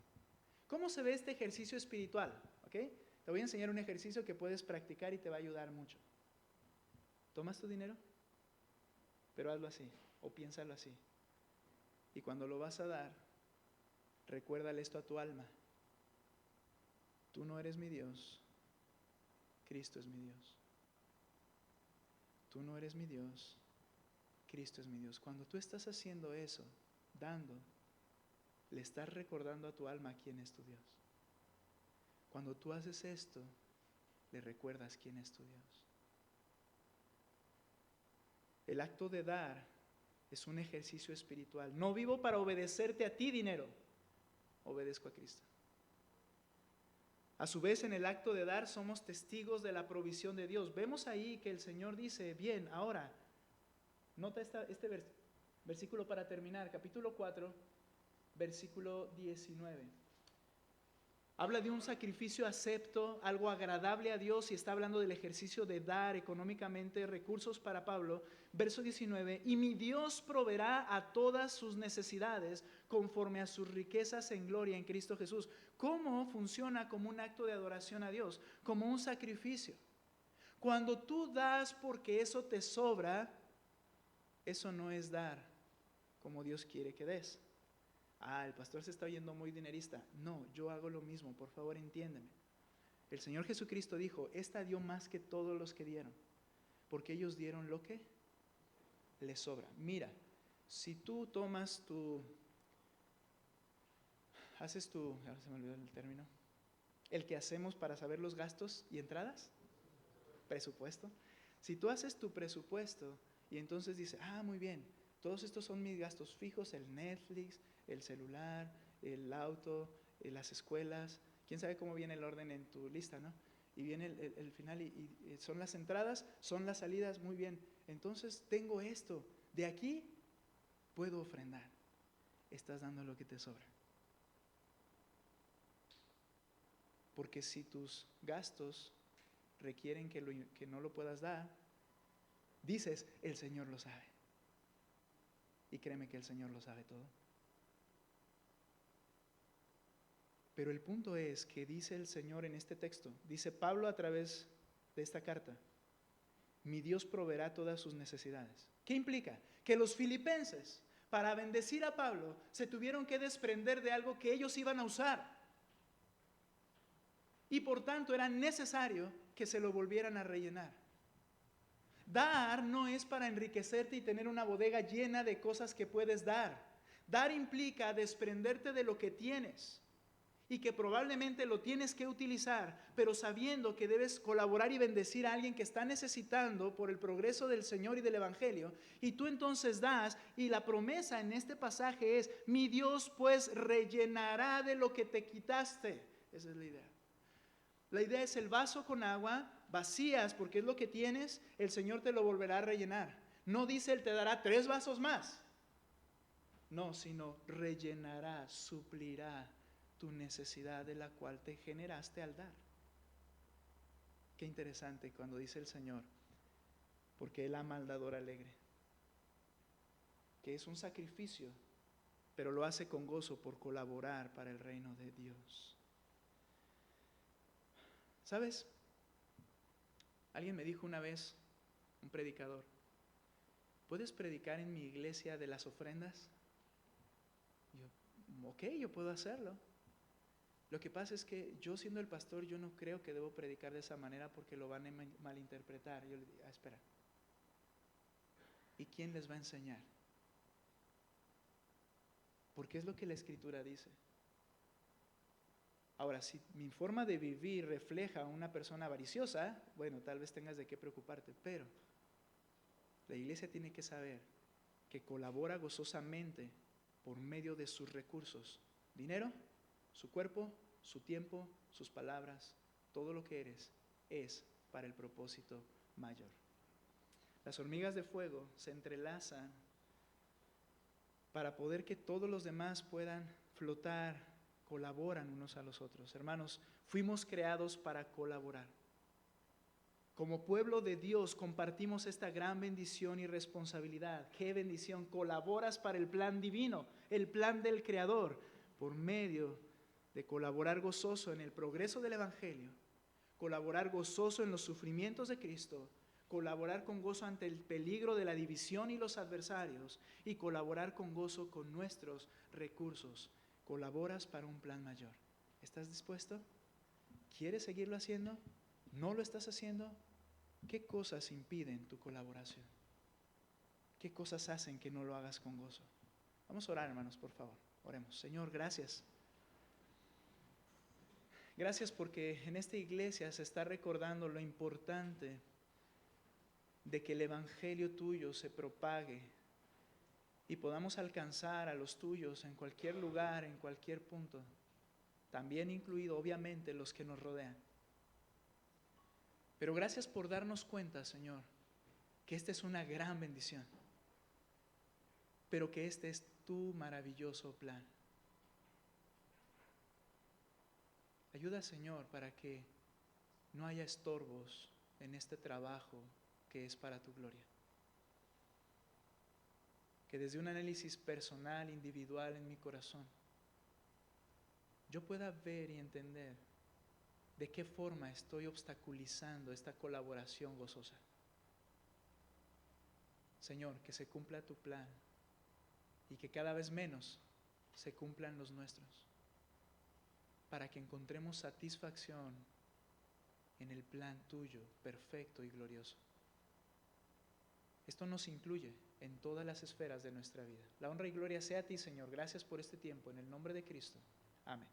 ¿Cómo se ve este ejercicio espiritual? ¿Ok? Te voy a enseñar un ejercicio que puedes practicar y te va a ayudar mucho. Tomas tu dinero, pero hazlo así, o piénsalo así. Y cuando lo vas a dar, recuérdale esto a tu alma. Tú no eres mi Dios, Cristo es mi Dios. Tú no eres mi Dios, Cristo es mi Dios. Cuando tú estás haciendo eso, dando, le estás recordando a tu alma quién es tu Dios. Cuando tú haces esto, le recuerdas quién es tu Dios. El acto de dar es un ejercicio espiritual. No vivo para obedecerte a ti, dinero. Obedezco a Cristo. A su vez, en el acto de dar somos testigos de la provisión de Dios. Vemos ahí que el Señor dice, bien, ahora, nota este versículo para terminar, capítulo 4, versículo 19. Habla de un sacrificio acepto, algo agradable a Dios, y está hablando del ejercicio de dar económicamente recursos para Pablo. Verso 19, y mi Dios proveerá a todas sus necesidades conforme a sus riquezas en gloria en Cristo Jesús. ¿Cómo funciona como un acto de adoración a Dios? Como un sacrificio. Cuando tú das porque eso te sobra, eso no es dar como Dios quiere que des. El pastor se está oyendo muy dinerista. No, yo hago lo mismo, por favor entiéndeme. El Señor Jesucristo dijo, esta dio más que todos los que dieron, porque ellos dieron lo que les sobra. Mira, si tú tomas ahora se me olvidó el término, el que hacemos para saber los gastos y entradas, presupuesto. Si tú haces tu presupuesto y entonces dices, muy bien, todos estos son mis gastos fijos, el Netflix, el celular, el auto, las escuelas, quién sabe cómo viene el orden en tu lista, ¿no? Y viene el final y son las entradas, son las salidas, muy bien. Entonces tengo esto, de aquí puedo ofrendar. Estás dando lo que te sobra. Porque si tus gastos requieren que no lo puedas dar, dices, el Señor lo sabe. Y créeme que el Señor lo sabe todo. Pero el punto es que dice el Señor en este texto, dice Pablo a través de esta carta, mi Dios proveerá todas sus necesidades. ¿Qué implica? Que los filipenses, para bendecir a Pablo, se tuvieron que desprender de algo que ellos iban a usar. Y por tanto era necesario que se lo volvieran a rellenar. Dar no es para enriquecerte y tener una bodega llena de cosas que puedes dar. Dar implica desprenderte de lo que tienes y que probablemente lo tienes que utilizar, pero sabiendo que debes colaborar y bendecir a alguien que está necesitando por el progreso del Señor y del Evangelio. Y tú entonces das, y la promesa en este pasaje es, mi Dios pues rellenará de lo que te quitaste. Esa es la idea. La idea es el vaso con agua, vacías porque es lo que tienes, el Señor te lo volverá a rellenar. No dice Él te dará 3 vasos más. No, sino rellenará, suplirá tu necesidad de la cual te generaste al dar. Qué interesante cuando dice el Señor, porque Él ama al dador alegre, que es un sacrificio, pero lo hace con gozo por colaborar para el reino de Dios. ¿Sabes? Alguien me dijo una vez, un predicador, ¿puedes predicar en mi iglesia de las ofrendas? Y yo, ok, yo puedo hacerlo. Lo que pasa es que yo siendo el pastor, yo no creo que debo predicar de esa manera porque lo van a malinterpretar. Yo le dije, espera. ¿Y quién les va a enseñar? Porque es lo que la Escritura dice. Ahora, si mi forma de vivir refleja a una persona avariciosa, bueno, tal vez tengas de qué preocuparte, pero la iglesia tiene que saber que colabora gozosamente por medio de sus recursos. Dinero, su cuerpo, su tiempo, sus palabras, todo lo que eres es para el propósito mayor. Las hormigas de fuego se entrelazan para poder que todos los demás puedan flotar, colaboran unos a los otros. Hermanos, fuimos creados para colaborar. Como pueblo de Dios compartimos esta gran bendición y responsabilidad. ¡Qué bendición! Colaboras para el plan divino, el plan del Creador, por medio de colaborar gozoso en el progreso del Evangelio, colaborar gozoso en los sufrimientos de Cristo, colaborar con gozo ante el peligro de la división y los adversarios, y colaborar con gozo con nuestros recursos. Colaboras para un plan mayor. ¿Estás dispuesto? ¿Quieres seguirlo haciendo? ¿No lo estás haciendo? ¿Qué cosas impiden tu colaboración? ¿Qué cosas hacen que no lo hagas con gozo? Vamos a orar, hermanos, por favor. Oremos. Señor, gracias. Gracias porque en esta iglesia se está recordando lo importante de que el evangelio tuyo se propague y podamos alcanzar a los tuyos en cualquier lugar, en cualquier punto, también incluido obviamente los que nos rodean. Pero gracias por darnos cuenta, Señor, que esta es una gran bendición, pero que este es tu maravilloso plan. Ayuda, Señor, para que no haya estorbos en este trabajo que es para tu gloria. Que desde un análisis personal, individual en mi corazón, yo pueda ver y entender de qué forma estoy obstaculizando esta colaboración gozosa. Señor, que se cumpla tu plan y que cada vez menos se cumplan los nuestros, para que encontremos satisfacción en el plan tuyo, perfecto y glorioso. Esto nos incluye en todas las esferas de nuestra vida. La honra y gloria sea a ti, Señor. Gracias por este tiempo. En el nombre de Cristo. Amén.